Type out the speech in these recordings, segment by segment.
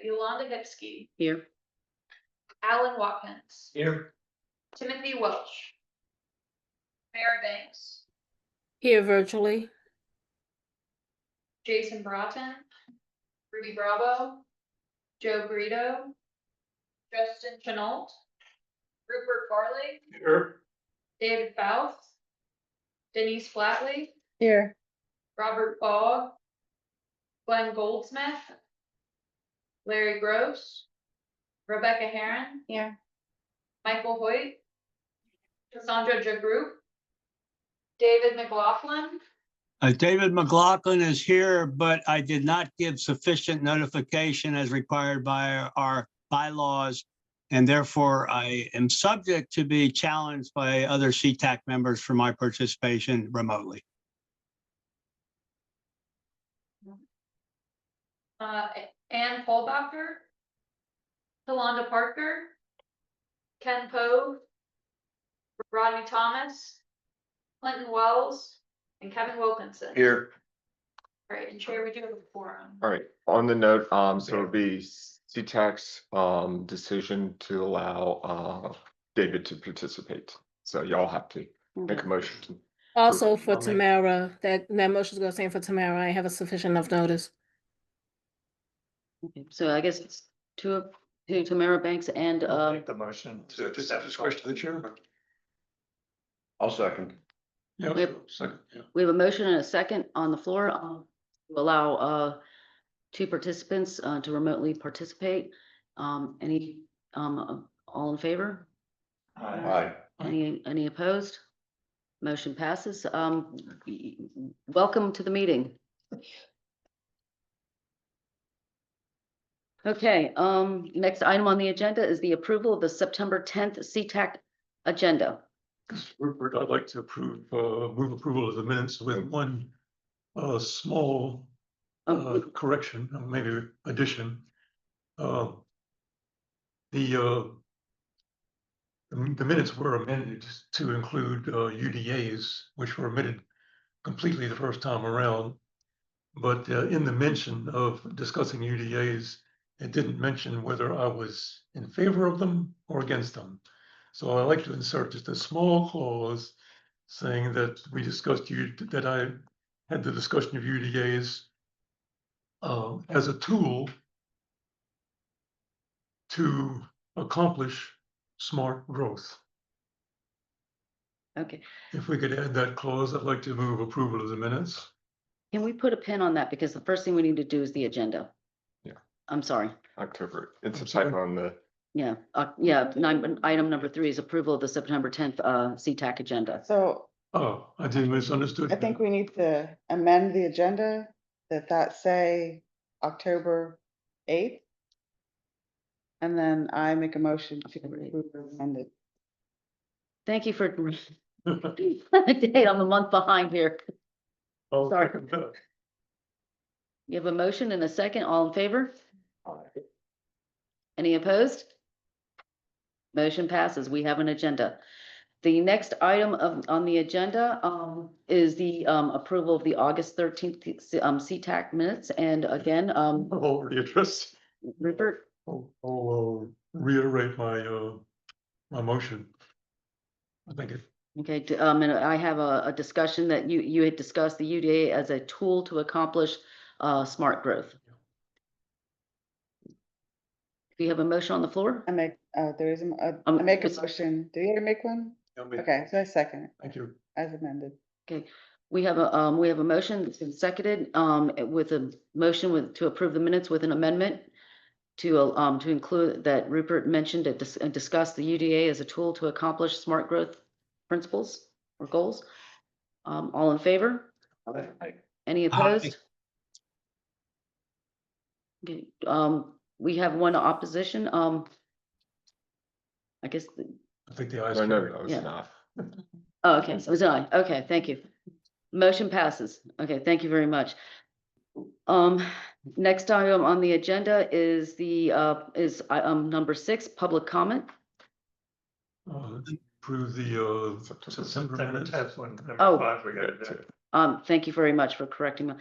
Yolanda Hipsky, Here. Alan Watkins, Here. Timothy Welch, Mara Banks, Here virtually. Jason Broughton, Ruby Bravo, Joe Brito, Justin Chenault, Rupert Farley, Here. David Faust, Denise Flatley, Here. Robert Fogg, Glenn Goldsmith, Larry Gross, Rebecca Herron, Here. Michael Hoyt, Cassandra Jagroup, David McLaughlin, David McLaughlin is here, but I did not give sufficient notification as required by our bylaws. And therefore I am subject to be challenged by other CTAC members for my participation remotely. Ann Polbacher, Talonda Parker, Ken Poe, Rodney Thomas, Clinton Wells, and Kevin Wilkinson. Here. All right, and Chair, we do have a forum. All right, on the note, so it'll be CTAC's decision to allow David to participate. So y'all have to make a motion to. Also for I'll make- Tamara, that motion is gonna stand for Tamara. I have a sufficient enough notice. Okay, so I guess it's to Tamara Banks and, I'll make the motion to just have discretion to the chair. I'll second. Yeah, Yep. second, yeah. we have a motion and a second on the floor, to allow, two participants, to remotely participate. Any, all in favor? Aye. Any opposed? Motion passes. Welcome to the meeting. Okay, next item on the agenda is the approval of the September 10th CTAC agenda. Rupert, I'd like to move approval of the minutes with one small correction, maybe addition. The minutes were amended to include UDAs, which were omitted completely the first time around. But in the mention of discussing UDAs, it didn't mention whether I was in favor of them or against them. So I like to insert just a small clause saying that we discussed that I had the discussion of UDAs as a tool to accomplish smart growth. Okay, If we could add that clause, I'd like to move approval of the minutes. can we put a pin on that? Because the first thing we need to do is the agenda. Yeah. I'm sorry. October, it's a typo on the, Yeah, item number 3 is approval of the September 10th CTAC agenda. So Oh, I did misunderstood. I think we need to amend the agenda that say October 8th. And then I make a motion to approve as amended. Thank you for the date. I'm a month behind here. Oh, Sorry. second that. You have a motion and a second. All in favor? Any opposed? Motion passes. We have an agenda. The next item on the agenda is the approval of the August 13th CTAC minutes. And again, I've already addressed. Rupert, I'll reiterate my motion. I think it, okay, and I have a discussion that you had discussed the UDA as a tool to accomplish smart growth. Do you have a motion on the floor? I make, there is I make a it's- motion. Do you ever make one? Okay, so I second it thank you. as amended. Okay, we have a motion that's been seconded, with a motion to approve the minutes with an amendment to include that Rupert mentioned and discussed the UDA as a tool to accomplish smart growth principles or goals. All in favor? Any opposed? Okay, we have one opposition. I guess, I think the ayes. no, carried. that was Yeah. enough. oh, okay, it was an aye. Okay, thank you. Motion passes. Okay, thank you very much. Next item on the agenda is number 6, public comment. Approve the September minutes. Oh. We got it. Thank you very much for correcting me.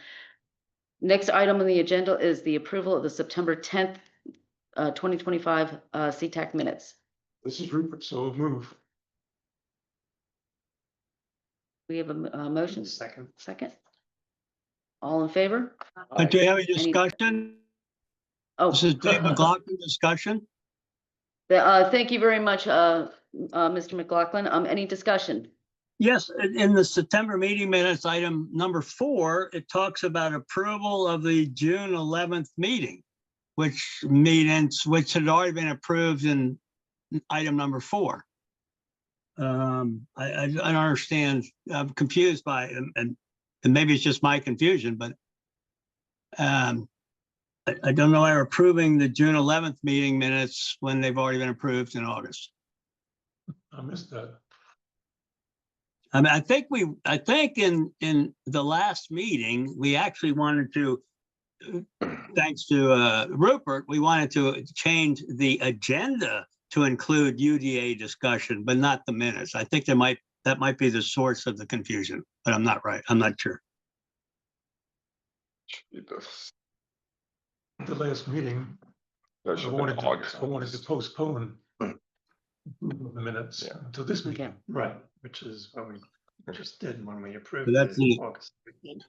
Next item on the agenda is the approval of the September 10th 2025 CTAC minutes. This is Rupert, so move. We have a motion. Second. Second. All in favor? Do you have any discussion? Oh, This is Dave McLaughlin discussion. thank you very much, Mr. McLaughlin. Any discussion? Yes, in the September meeting minutes, item number 4, it talks about approval of the June 11th meeting, which had already been approved in item number 4. I don't understand. I'm confused by it, and maybe it's just my confusion, but I don't know why we're approving the June 11th meeting minutes when they've already been approved in August. I missed that. I mean, I think in the last meeting, we actually wanted to, thanks to Rupert, we wanted to change the agenda to include UDA discussion, but not the minutes. I think that might be the source of the confusion, but I'm not right. I'm not sure. The last meeting, That I should be wanted August. to postpone the minutes Yeah. until this Okay. meeting. Right, which is what we just did when we So approved that's the the- August 13th.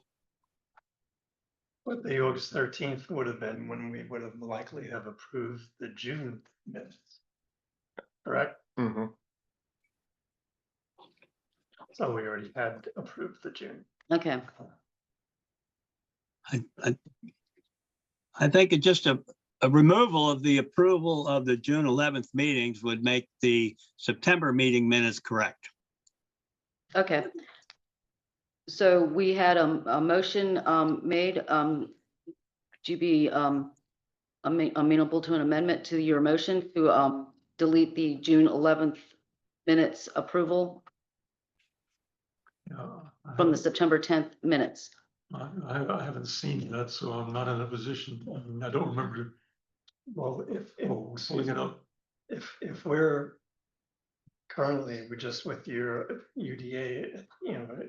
But the August 13th would have been when we would have likely have approved the June minutes. Correct? Mhm. So we already had approved the June. Okay, I think it just a removal of the approval of the June 11th meetings would make the September meeting minutes correct. okay. So we had a motion made. Would you be amenable to an amendment to your motion to delete the June 11th minutes approval from the September 10th minutes? I haven't seen that, so I'm not in a position, I mean, I don't remember. Well, Pulling it up. if we're currently, we're just with your UDA,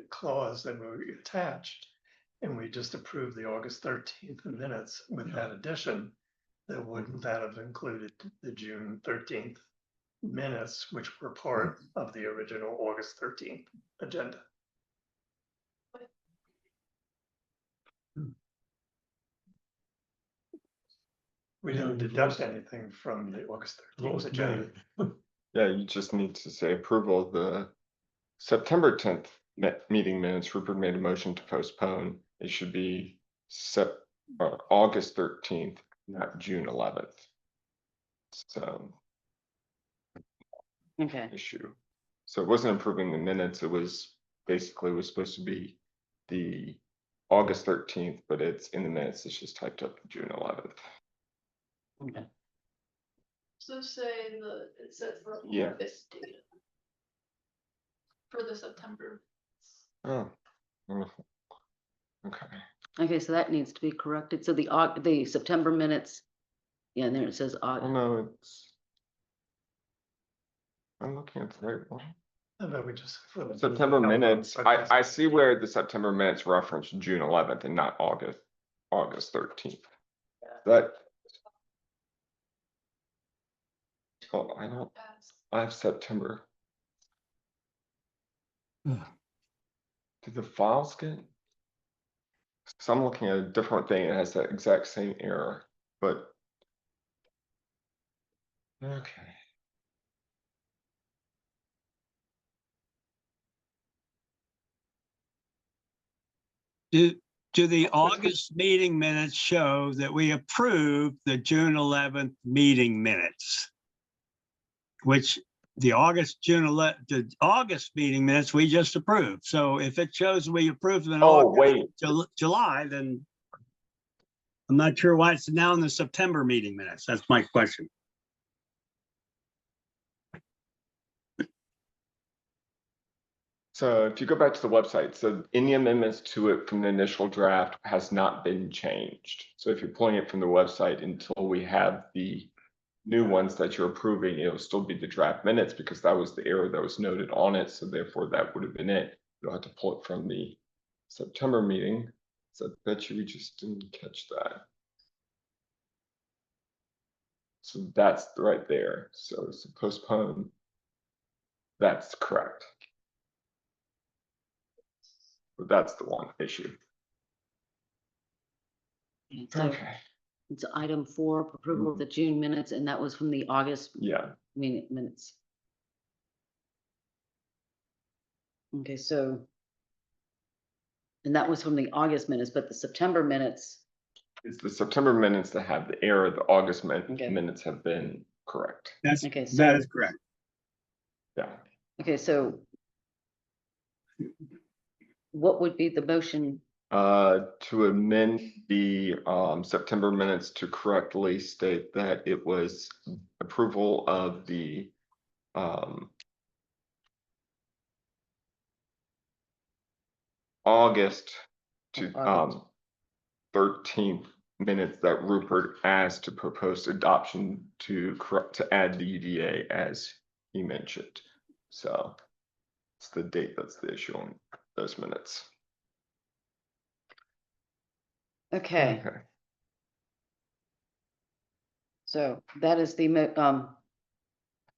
clause that we attached, and we just approved the August 13th minutes with that addition, then wouldn't that have included the June 13th minutes, which were part of the original August 13th agenda? We don't deduct anything from the August 13th Lost agenda. me. Yeah, you just need to say approval of the September 10th meeting minutes. Rupert made a motion to postpone. It should be August 13th, not June 11th. So Okay, issue. So it wasn't approving the minutes. It was basically supposed to be the August 13th, but it's in the minutes. It's just typed up June 11th. okay. So say it says for Yeah. August data. For the September. Oh. Okay. Okay, so that needs to be corrected. So the September minutes, yeah, and there it says Oh, August. no, I'm looking at the right one. How about we just? September minutes, I see where the September minutes reference June 11th and not August 13th. That. Oh, I have September. Hmm. Did the files get? So I'm looking at a different thing. It has that exact same error, but. Okay. Do the August meeting minutes show that we approved the June 11th meeting minutes? Which the August meeting minutes we just approved. So if it shows we approved them in Oh, August, wait, July, then I'm not sure why it's now in the September meeting minutes. That's my question. so if you go back to the website, so any amendments to it from the initial draft has not been changed. So if you're pulling it from the website until we have the new ones that you're approving, it'll still be the draft minutes because that was the error that was noted on it. So therefore that would have been it. You'll have to pull it from the September meeting. So I bet you we just didn't catch that. So that's right there. So it's postpone. That's correct. But that's the one issue. So Okay. it's item 4, approval of the June minutes, and that was from the August Yeah. minutes. Okay, so. And that was from the August minutes, but the September minutes, It's the September minutes that have the error. The August Okay. minutes have been correct. okay, That so, is correct. Yeah. okay, so. What would be the motion? To amend the September minutes to correctly state that it was approval of the August to August. 13th minutes that Rupert asked to propose adoption to correct to add the UDA as he mentioned. So it's the date that's the issue on those minutes. Okay, so that is the,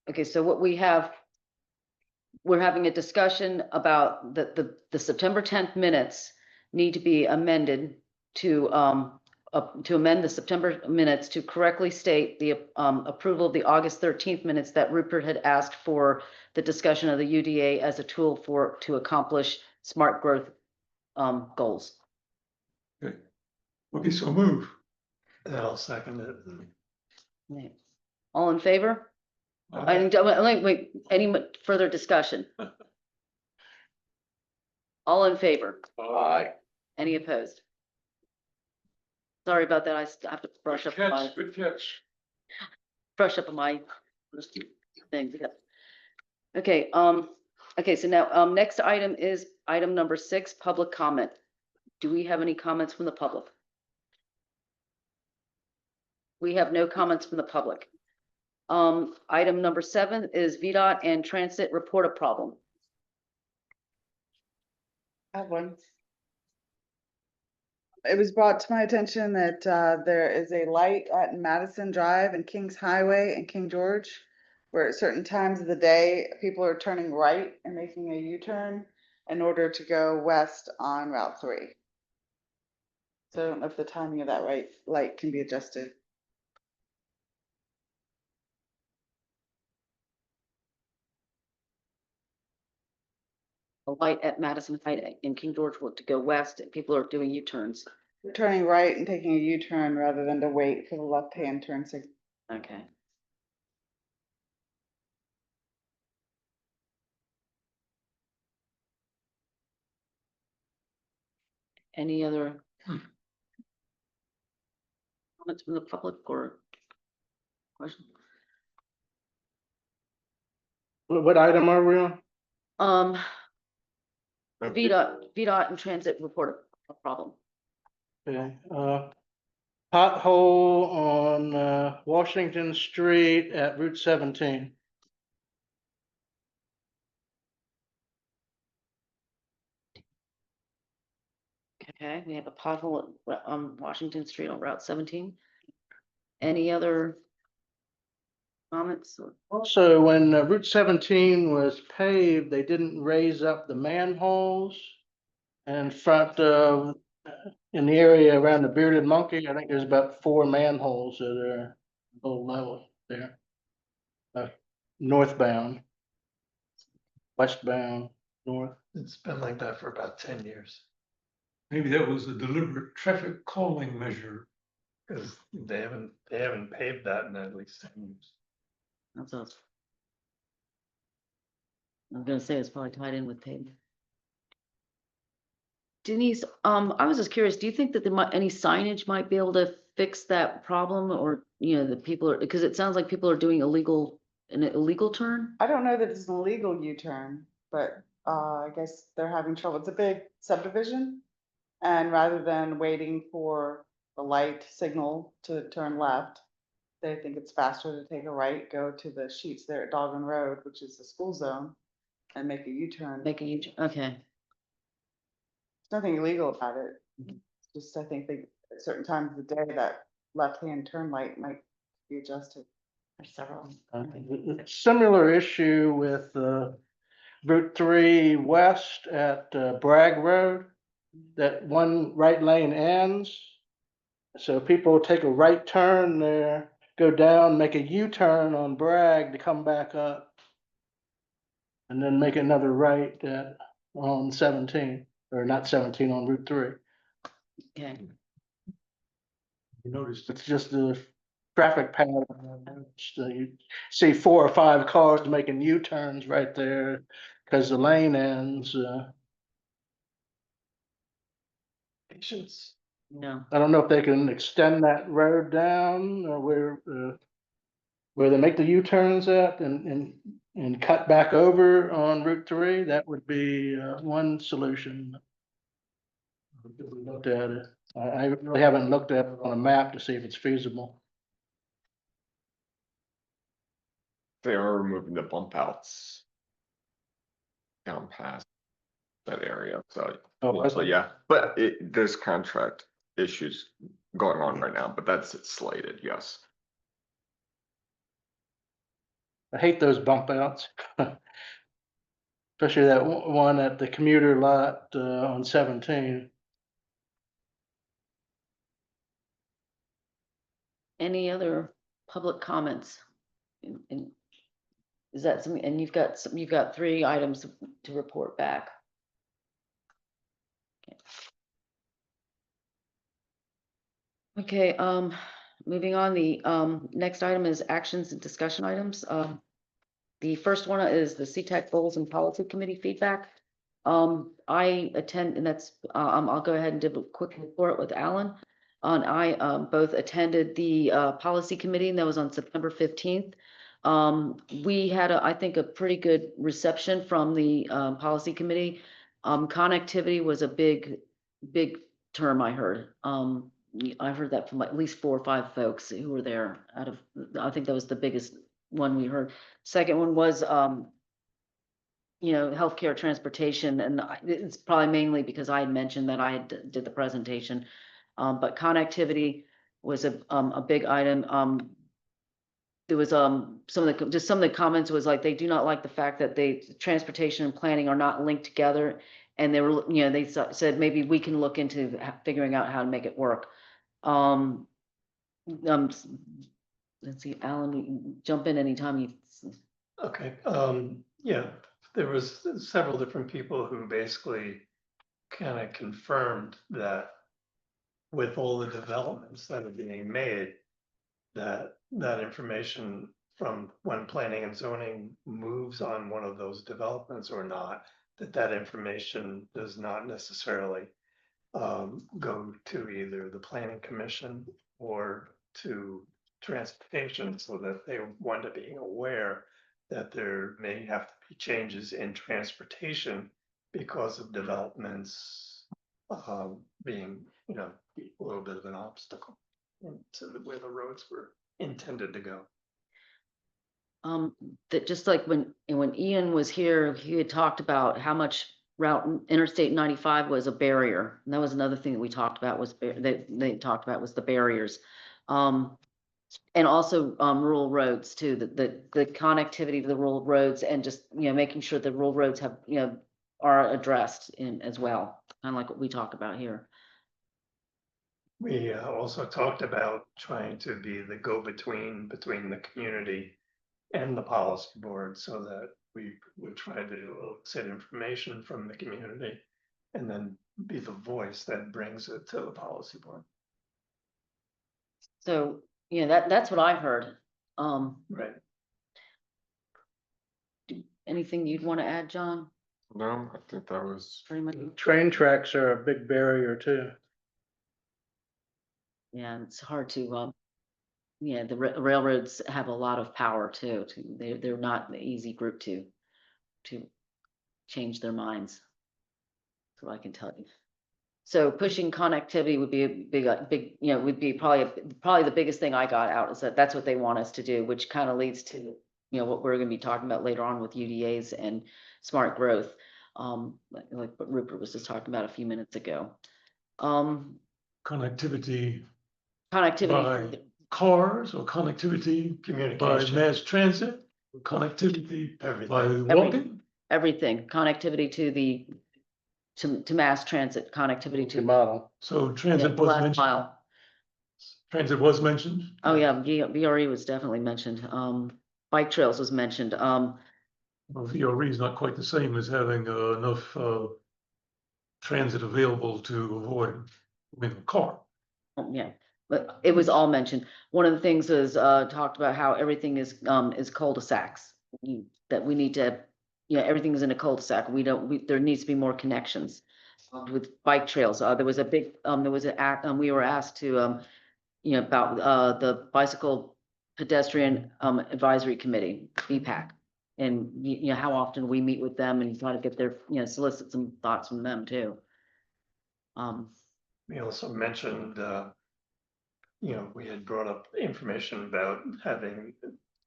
okay, so what we have. We're having a discussion about the September 10th minutes need to be amended to amend the September minutes to correctly state the approval of the August 13th minutes that Rupert had asked for the discussion of the UDA as a tool to accomplish smart growth goals. Okay. Okay, so move. And I'll second it. Right. All in favor? Aye. Wait, any further discussion? All in favor? Aye. Any opposed? Sorry about that. I have to brush up my. Good catch. Brush up on my things. Yeah. Okay, okay, so now, next item is item number 6, public comment. Do we have any comments from the public? We have no comments from the public. Item number 7 is VDOT and transit report a problem. I have one. It was brought to my attention that there is a light at Madison Drive and Kings Highway and King George, where at certain times of the day, people are turning right and making a U-turn in order to go west on Route 3. So I don't know if the timing of that light can be adjusted. A light at Madison Heights in King George to go west, and people are doing U-turns. They're turning right and taking a U-turn rather than to wait for the left-hand turn signal. Okay. Any other comments from the public or questions? What item are we on? VDOT and transit report a problem. Okay, pothole on, Washington Street at Route 17. Okay, we have a pothole on Washington Street on Route 17. Any other comments? Also, when Route 17 was paved, they didn't raise up the manholes in front of, in the area around the Bearded Monkey. I think there's about 4 manholes that are below level there. Northbound, westbound, north. It's been like that for about 10 years, Maybe that was a deliberate traffic calming measure. because they haven't paved that in at least 10 years. That's us. I'm gonna say it's probably tied in with pavement. Denise, I was just curious, do you think that there might, any signage might be able to fix that problem, or, you know, the people are, because it sounds like people are doing an illegal turn? I don't know that it's an illegal U-turn, but I guess they're having trouble. It's a big subdivision. And rather than waiting for the light signal to turn left, they think it's faster to take a right, go to the sheets there at Dogman Road, which is the school zone, and make a U-turn. Make a U-turn, okay. There's nothing illegal about it. Just I think they, at certain times of the day, that left-hand turn light might be adjusted. There's several. Similar issue with Route 3 West at Bragg Road, that one right lane ends. So people take a right turn there, go down, make a U-turn on Bragg to come back up. And then make another right on 17, or not 17, on Route 3. Okay, You noticed It's just a traffic pattern. So you see 4 or 5 cars making U-turns right there because the lane ends. Patience. no, I don't know if they can extend that road down or where they make the U-turns at and cut back over on Route 3. That would be one solution. If we looked at it. I really haven't looked at it on a map to see if it's feasible. They are removing the bump outs down past that area, so, Oh, so yeah, but there's contract issues going on right now, but that's slated, yes. I hate those bump outs. Especially that one at the commuter lot on 17. any other public comments? Is that something, and you've got 3 items to report back. Okay, moving on, the next item is actions and discussion items. The first one is the CTAC Goals and Policy Committee feedback. I attend, and that's, I'll go ahead and do a quick report with Alan. I both attended the policy committee, and that was on September 15th. We had, I think, a pretty good reception from the policy committee. Connectivity was a big term I heard. I heard that from at least 4 or 5 folks who were there out of, I think that was the biggest one we heard. Second one was, healthcare transportation, and it's probably mainly because I had mentioned that I did the presentation. But connectivity was a big item. There was some of the comments was like, they do not like the fact that transportation and planning are not linked together. And they were, they said maybe we can look into figuring out how to make it work. Let's see, Alan, jump in anytime you. Okay, yeah, there was several different people who basically kind of confirmed that with all the developments that are being made, that information from when planning and zoning moves on one of those developments or not, that information does not necessarily go to either the planning commission or to transportation, so that they wind up being aware that there may have to be changes in transportation because of developments being, a little bit of an obstacle to where the roads were intended to go. That just like when Ian was here, he had talked about how much Interstate 95 was a barrier. And that was another thing that we talked about was they talked about was the barriers. And also rural roads too, the connectivity to the rural roads, and just, making sure the rural roads have, are addressed in as well, kind of like what we talk about here. We also talked about trying to be the go-between between the community and the policy board, so that we would try to elicit information from the community and then be the voice that brings it to the policy board. So, that's what I heard. Right. Anything you'd want to add, John? No, I think that was, Pretty much. Train tracks are a big barrier too. Yeah, it's hard to, the railroads have a lot of power too. They're not an easy group to change their minds. That's what I can tell you. So pushing connectivity would be a big, would be probably the biggest thing I got out, is that's what they want us to do, which kind of leads to, what we're going to be talking about later on with UDAs and smart growth. Like what Rupert was just talking about a few minutes ago. connectivity Connectivity cars or connectivity by Communication. mass transit, connectivity by Everything. walking? Everything, connectivity to mass transit, connectivity To to. model. So Yeah, transit the was last mentioned, mile. transit was mentioned? Oh, yeah, VRE was definitely mentioned. Bike trails was mentioned. Well, VRE is not quite the same as having enough transit available to avoid, I mean, a car. Yeah, but it was all mentioned. One of the things is, talked about how everything is cul-de-sacs. That we need to, everything is in a cul-de-sac. There needs to be more connections with bike trails. There was a big, there was an act, we were asked to, about, the bicycle pedestrian, advisory committee, BPAC. And how often we meet with them and try to get their, solicit some thoughts from them too. We also mentioned, we had brought up information about having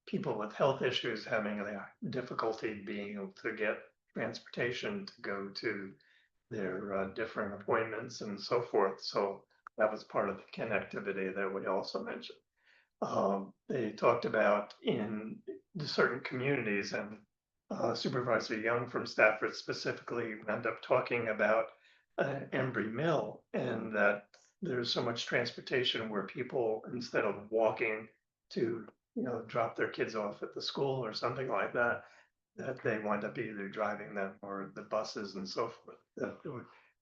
people with health issues having a difficulty being able to get transportation to go to their different appointments and so forth. So that was part of the connectivity that we also mentioned. They talked about in the certain communities, and Supervisor Young from Stafford specifically ended up talking about Embry Mill, and that there's so much transportation where people, instead of walking to, drop their kids off at the school or something like that, that they wind up either driving them or the buses and so forth. That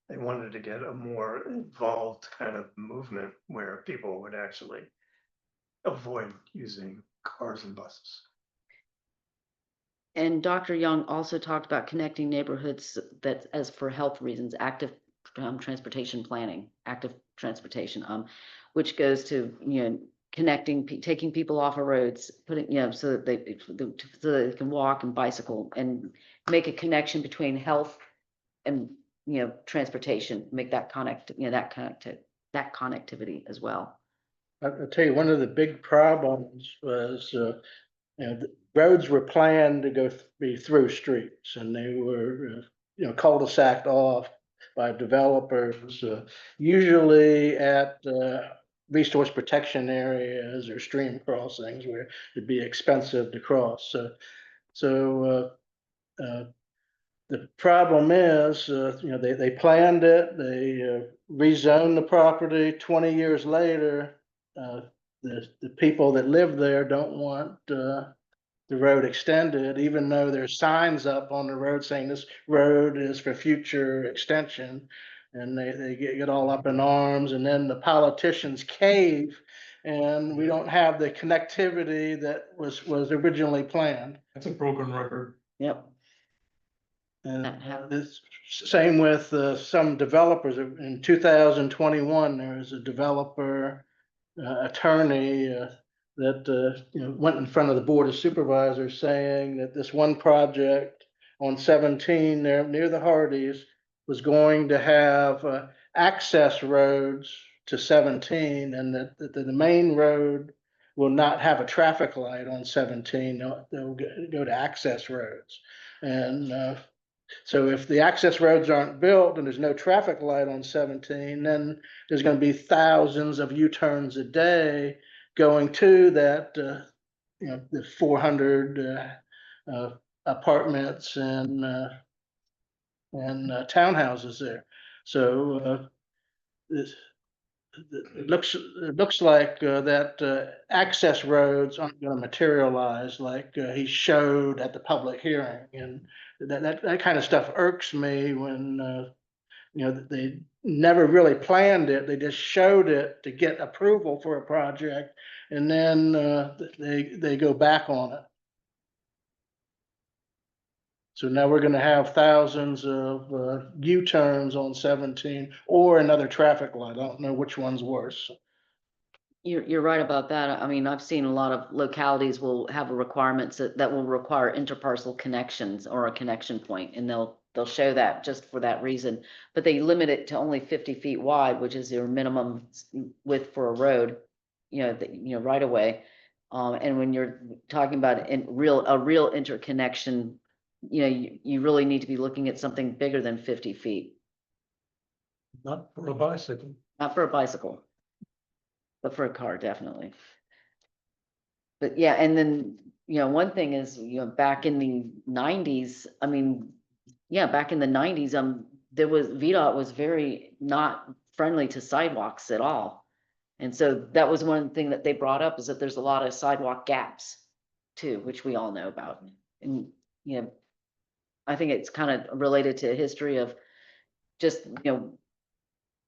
they wanted to get a more involved kind of movement where people would actually avoid using cars and buses. And Dr. Young also talked about connecting neighborhoods that, as for health reasons, active transportation planning, active transportation, which goes to, connecting, taking people off of roads, putting, so that they can walk and bicycle and make a connection between health and, transportation, make that that connectivity as well. I'll tell you, one of the big problems was, the roads were planned to be through streets, and they were, cul-de-sac off by developers, usually at resource protection areas or stream crossings where it'd be expensive to cross. So the problem is, they planned it, they rezoned the property. 20 years later, the people that live there don't want the road extended, even though there's signs up on the road saying this road is for future extension. And they get all up in arms, and then the politicians cave, and we don't have the connectivity that was originally planned. That's a broken record. Yep. And That have- this same with some developers. In 2021, there was a developer attorney that went in front of the Board of Supervisors saying that this one project on 17 there near the Hardys was going to have access roads to 17, and that the main road will not have a traffic light on 17. They'll go to access roads. And so if the access roads aren't built and there's no traffic light on 17, then there's going to be thousands of U-turns a day going to that, the 400 apartments and townhouses there. So it looks like that access roads aren't going to materialize like he showed at the public hearing, and that kind of stuff irks me when they never really planned it. They just showed it to get approval for a project, and then they go back on it. So now we're going to have thousands of U-turns on 17 or another traffic light. I don't know which one's worse. You're right about that. I mean, I've seen a lot of localities will have requirements that will require interparcel connections or a connection point, and they'll show that just for that reason. But they limit it to only 50 feet wide, which is your minimum width for a road, right away. And when you're talking about a real interconnection, you really need to be looking at something bigger than 50 feet, Not for a bicycle. not for a bicycle, but for a car, definitely. But yeah, and then, one thing is, back in the nineties, I mean, yeah, back in the nineties, there was, VDOT was very not friendly to sidewalks at all. And so that was one thing that they brought up, is that there's a lot of sidewalk gaps too, which we all know about. And, I think it's kind of related to history of just,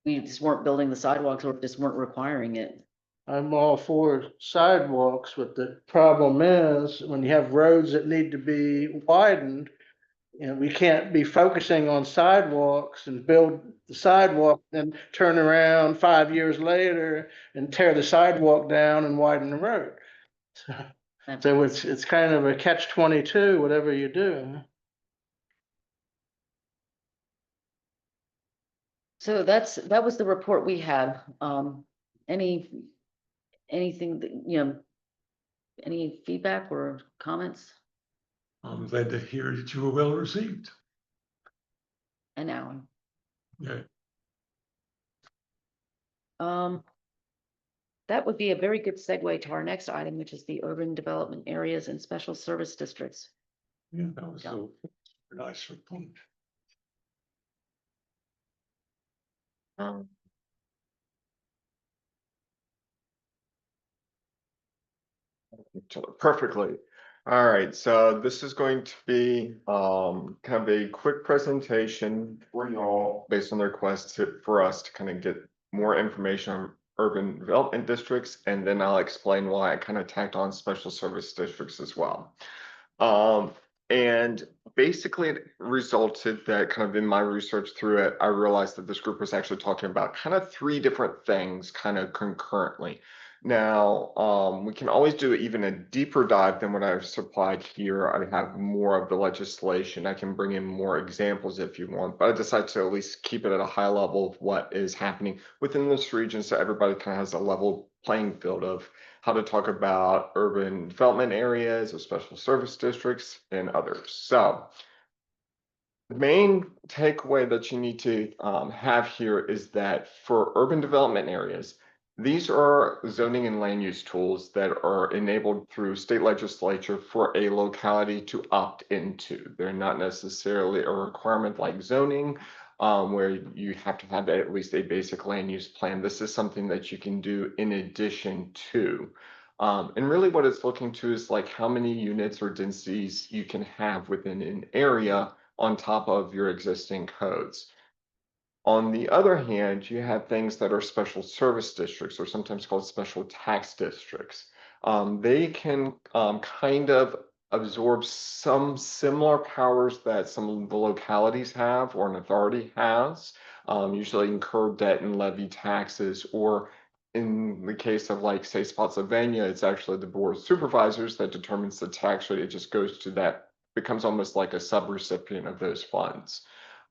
we just weren't building the sidewalks, or just weren't requiring it. I'm all for sidewalks, but the problem is when you have roads that need to be widened, we can't be focusing on sidewalks and build the sidewalk, then turn around 5 years later and tear the sidewalk down and widen the road. So it's kind of a catch-22, whatever you do. So that was the report we had. Anything that, any feedback or comments? I'm glad to hear that you were well received. And Alan? Yeah. That would be a very good segue to our next item, which is the urban development areas and special service districts. Yeah, that was a nice report. Um, Perfectly. All right, so this is going to be kind of a quick presentation for y'all based on the request for us to kind of get more information on urban development districts, and then I'll explain why I kind of tacked on special service districts as well. And basically it resulted that kind of in my research through it, I realized that this group was actually talking about kind of three different things kind of concurrently. Now, we can always do even a deeper dive than what I've supplied here. I have more of the legislation. I can bring in more examples if you want, but I decided to at least keep it at a high level of what is happening within this region, so everybody kind of has a level playing field of how to talk about urban development areas or special service districts and others. So the main takeaway that you need to have here is that for urban development areas, these are zoning and land use tools that are enabled through state legislature for a locality to opt into. They're not necessarily a requirement like zoning, where you have to have at least a basic land use plan. This is something that you can do in addition to. And really what it's looking to is like how many units or densities you can have within an area on top of your existing codes. On the other hand, you have things that are special service districts, or sometimes called special tax districts. They can kind of absorb some similar powers that some of the localities have or an authority has, usually incur debt and levy taxes, or in the case of like say Spotsylvania, it's actually the board of supervisors that determines the tax rate. It just goes to that, becomes almost like a subrecipient of those funds.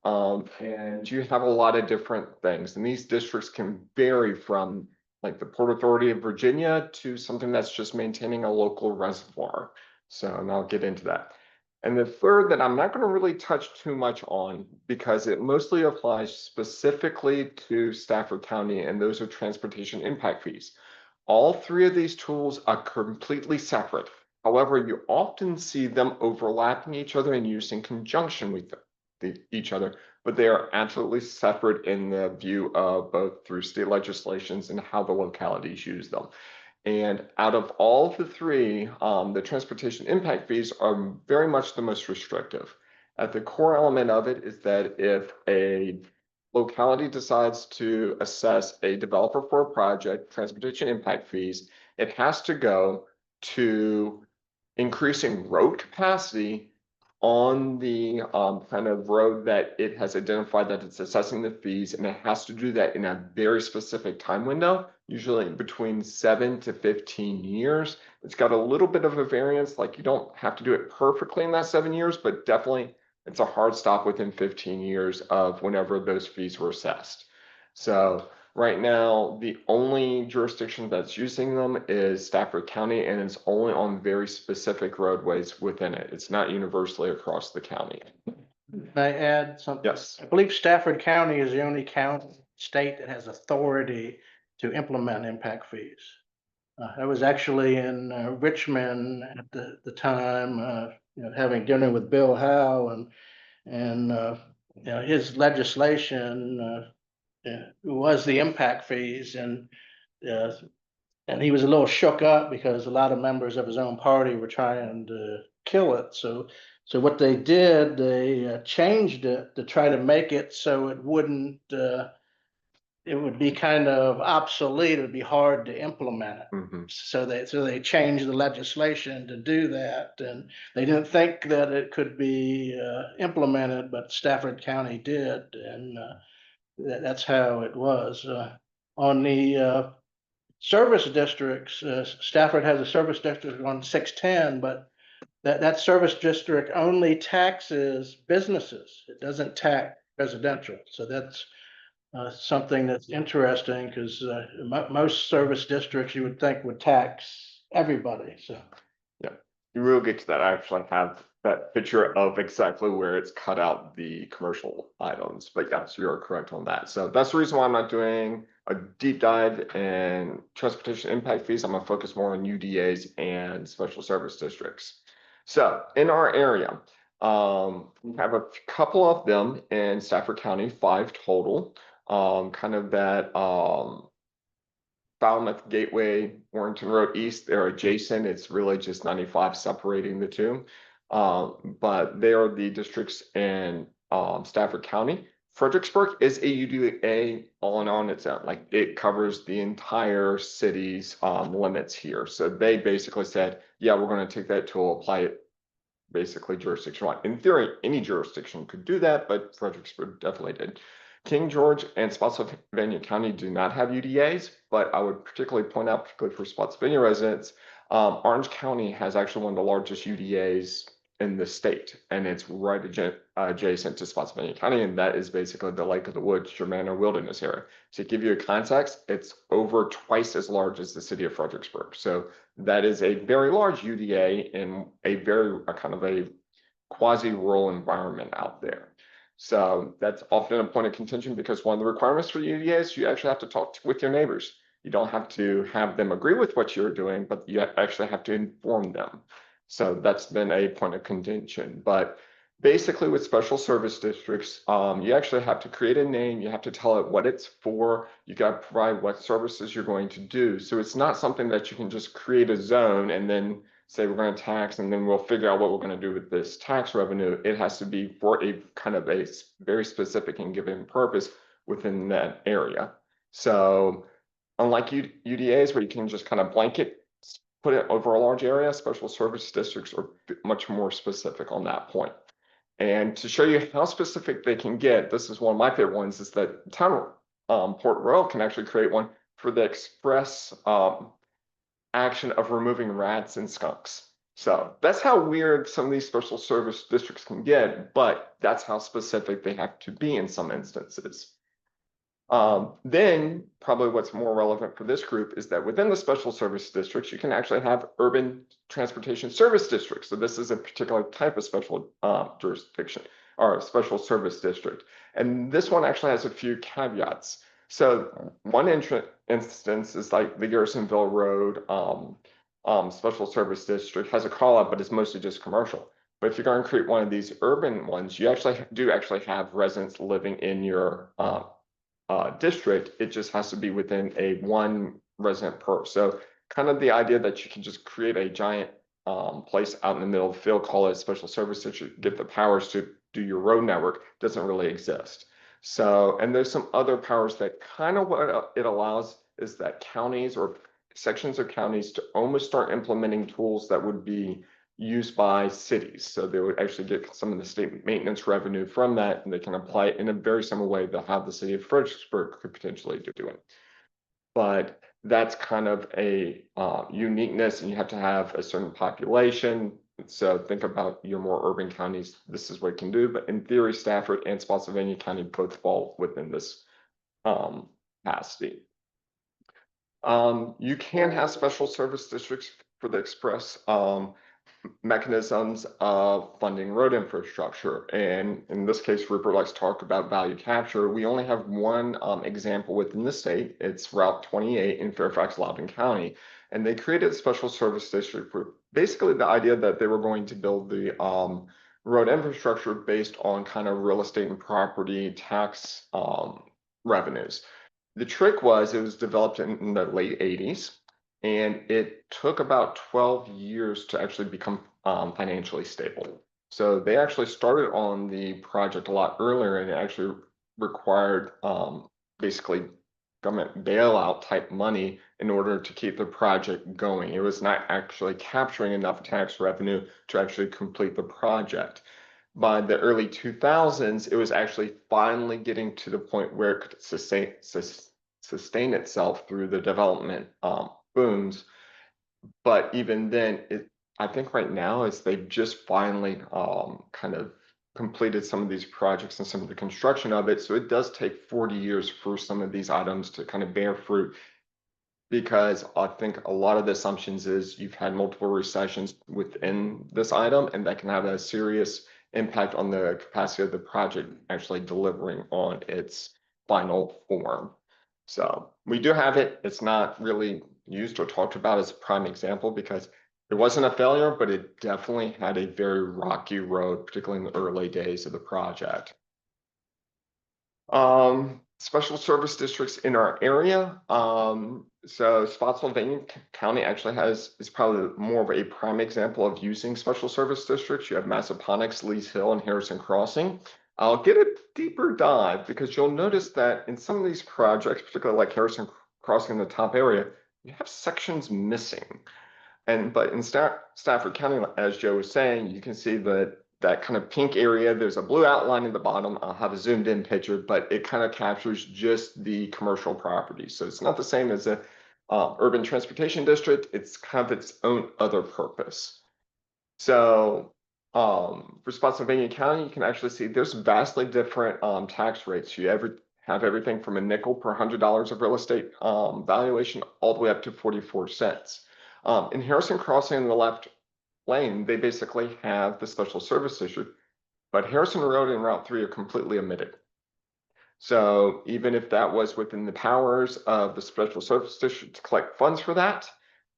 And you have a lot of different things, and these districts can vary from like the Port Authority of Virginia to something that's just maintaining a local reservoir. So, and I'll get into that. And the third that I'm not going to really touch too much on because it mostly applies specifically to Stafford County, and those are transportation impact fees. All three of these tools are completely separate. However, you often see them overlapping each other and used in conjunction with each other, but they are absolutely separate in the view of both through state legislations and how the localities use them. And out of all of the three, the transportation impact fees are very much the most restrictive. At the core element of it is that if a locality decides to assess a developer for a project, transportation impact fees, it has to go to increasing road capacity on the kind of road that it has identified that it's assessing the fees, and it has to do that in a very specific time window, usually between 7 to 15 years. It's got a little bit of a variance, like you don't have to do it perfectly in that 7 years, but definitely it's a hard stop within 15 years of whenever those fees were assessed. So right now, the only jurisdiction that's using them is Stafford County, and it's only on very specific roadways within it. It's not universally across the county. Can I add something? Yes. I believe Stafford County is the only county state that has authority to implement impact fees. I was actually in Richmond at the time, having dinner with Bill Howe and his legislation was the impact fees uh, and he was a little shook up because a lot of members of his own party were trying to kill it. So what they did, they changed it to try to make it so it wouldn't. It would be kind of obsolete. It would be hard to implement it. Mhm. So they changed the legislation to do that, and they didn't think that it could be implemented, but Stafford County did, and that's how it was. On the service districts, Stafford has a service district on 610, but that service district only taxes businesses. It doesn't tax residential. So that's something that's interesting because most service districts you would think would tax everybody. So You will get to that. I actually have that picture of exactly where it's cut out the commercial items, but yes, you're correct on that. So that's the reason why I'm not doing a deep dive in transportation impact fees. I'm gonna focus more on UDAs and special service districts. So in our area, we have a couple of them in Stafford County, 5 total. Kind of that Falmouth Gateway, Warrington Road East, they're adjacent. It's really just 95 separating the two. But they are the districts in Stafford County. Fredericksburg is a UDA all in on its own. Like it covers the entire city's limits here. So they basically said, yeah, we're going to take that tool, apply it basically jurisdiction-wide. In theory, any jurisdiction could do that, but Fredericksburg definitely did. King George and Spotsylvania County do not have UDAs, but I would particularly point out, particularly for Spotsylvania residents, Orange County has actually one of the largest UDAs in the state, and it's right adjacent to Spotsylvania County, and that is basically the Lake of the Woods, Germanna Wilderness area. To give you a context, it's over twice as large as the city of Fredericksburg. So that is a very large UDA in a very kind of a quasi-rural environment out there. So that's often a point of contention because one of the requirements for UDA is you actually have to talk with your neighbors. You don't have to have them agree with what you're doing, but you actually have to inform them. So that's been a point of contention. But basically with special service districts, you actually have to create a name, you have to tell it what it's for, you got to provide what services you're going to do. So it's not something that you can just create a zone and then say we're going to tax and then we'll figure out what we're going to do with this tax revenue. It has to be for a kind of a very specific and given purpose within that area. So unlike UDAs where you can just kind of blanket put it over a large area, special service districts are much more specific on that point. And to show you how specific they can get, this is one of my favorite ones, is that town Port Royal can actually create one for the express action of removing rats and skunks. So that's how weird some of these special service districts can get, but that's how specific they have to be in some instances. Then probably what's more relevant for this group is that within the special service districts, you can actually have urban transportation service districts. So this is a particular type of special jurisdiction or special service district. And this one actually has a few caveats. So one instance is like the Garrisonville Road special service district has a call out, but it's mostly just commercial. But if you're going to create one of these urban ones, you actually do have residents living in your district. It just has to be within a 1 resident per. So kind of the idea that you can just create a giant place out in the middle of the field, call it a special service district, get the powers to do your road network, doesn't really exist. So, and there's some other powers that kind of what it allows is that counties or sections of counties to almost start implementing tools that would be used by cities. So they would actually get some of the state maintenance revenue from that, and they can apply it in a very similar way to how the city of Fredericksburg could potentially do it. But that's kind of a uniqueness, and you have to have a certain population. So think about your more urban counties, this is what it can do. But in theory, Stafford and Spotsylvania County both fall within this capacity. You can have special service districts for the express mechanisms of funding road infrastructure. And in this case, Rupert likes to talk about value capture. We only have one example within the state. It's Route 28 in Fairfax, Loudoun County. And they created a special service district for basically the idea that they were going to build the road infrastructure based on kind of real estate and property tax revenues. The trick was it was developed in the late 80s. And it took about 12 years to actually become financially stable. So they actually started on the project a lot earlier, and it actually required basically government bailout type money in order to keep the project going. It was not actually capturing enough tax revenue to actually complete the project. By the early 2000s, it was actually finally getting to the point where it could sustain itself through the development booms. But even then, I think right now is they've just finally kind of completed some of these projects and some of the construction of it. So it does take 40 years for some of these items to kind of bear fruit, because I think a lot of the assumptions is you've had multiple recessions within this item, and that can have a serious impact on the capacity of the project actually delivering on its final form. So we do have it. It's not really used or talked about as a prime example because it wasn't a failure, but it definitely had a very rocky road, particularly in the early days of the project. Special service districts in our area. So Spotsylvania County actually is probably more of a prime example of using special service districts. You have Massaponax, Lees Hill, and Harrison Crossing. I'll get a deeper dive because you'll notice that in some of these projects, particularly like Harrison Crossing in the top area, you have sections missing. But in Stafford County, as Joe was saying, you can see that kind of pink area, there's a blue outline in the bottom. I'll have a zoomed in picture, but it kind of captures just the commercial property. So it's not the same as a urban transportation district. It's kind of its own other purpose. So for Spotsylvania County, you can actually see there's vastly different tax rates. You have everything from a nickel per $100 of real estate valuation all the way up to 44 cents. In Harrison Crossing in the left lane, they basically have the special service district, but Harrison Road and Route 3 are completely omitted. So even if that was within the powers of the special service district to collect funds for that,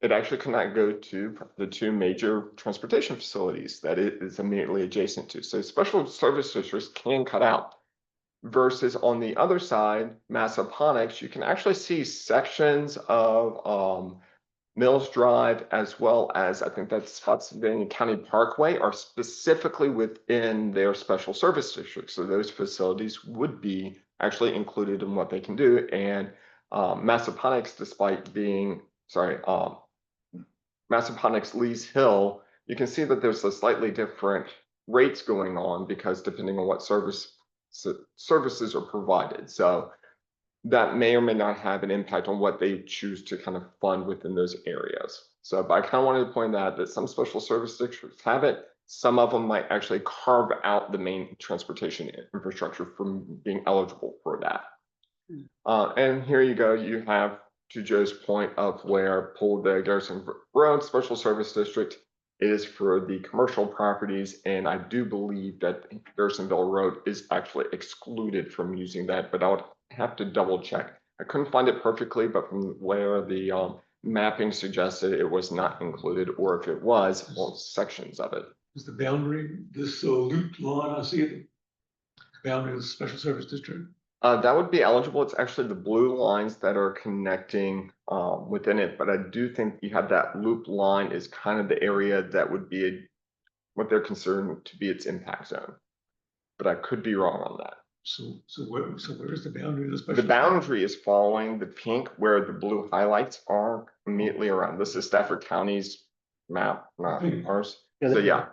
it actually cannot go to the two major transportation facilities that it is immediately adjacent to. So special service districts can cut out. Versus on the other side, Massaponax, you can actually see sections of Mills Drive, as well as I think that's Spotsylvania County Parkway, are specifically within their special service district. So those facilities would be actually included in what they can do. And Massaponax, despite being, Massaponax Lees Hill, you can see that there's a slightly different rates going on because depending on what services are provided. So that may or may not have an impact on what they choose to kind of fund within those areas. So, but I kind of wanted to point out that some special service districts have it. Some of them might actually carve out the main transportation infrastructure from being eligible for that. And here you go. You have, to Joe's point of where pulled the Garrison Road Special Service District is for the commercial properties. And I do believe that Garrisonville Road is actually excluded from using that, but I would have to double check. I couldn't find it perfectly, but from where the mapping suggested it was not included, or if it was, well, sections of it. Is the boundary, this loop line, I see it, boundary of the special service district? That would be eligible. It's actually the blue lines that are connecting within it, but I do think you have that loop line is kind of the area that would be what they're considering to be its impact zone. But I could be wrong on that. So where is the boundary of the special? The boundary is following the pink where the blue highlights are immediately around. This is Stafford County's map, not ours. So yeah.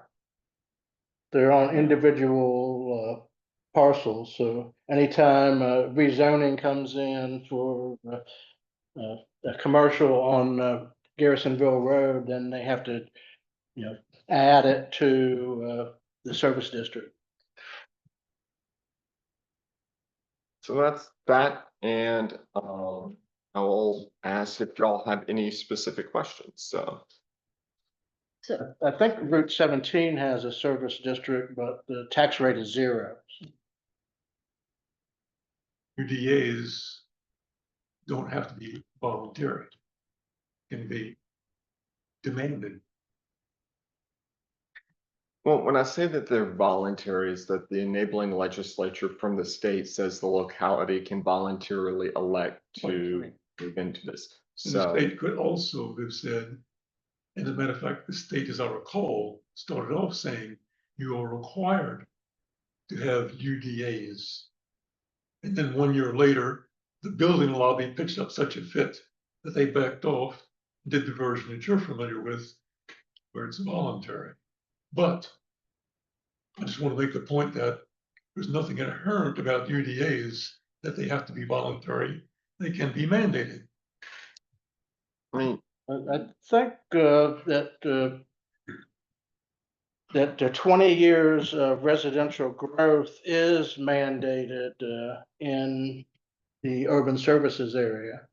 They're on individual parcels, so anytime rezoning comes in for a commercial on Garrisonville Road, then they have to, add it to the service district. So that's that, and I will ask if y'all have any specific questions. So So, I think Route 17 has a service district, but the tax rate is 0. UDAs don't have to be voluntary. Can be demanded. Well, when I say that they're voluntary, is that the enabling legislature from the state says the locality can voluntarily elect to move into this. And the So, state could also have said, and as a matter of fact, the state, as I recall, started off saying you are required to have UDAs. And then 1 year later, the building lobby pitched up such a fit that they backed off, did the version that you're familiar with, where it's voluntary. But I just want to make the point that there's nothing inherent about UDAs that they have to be voluntary. They can be mandated. I mean, I think that the 20 years of residential growth is mandated in the urban services area.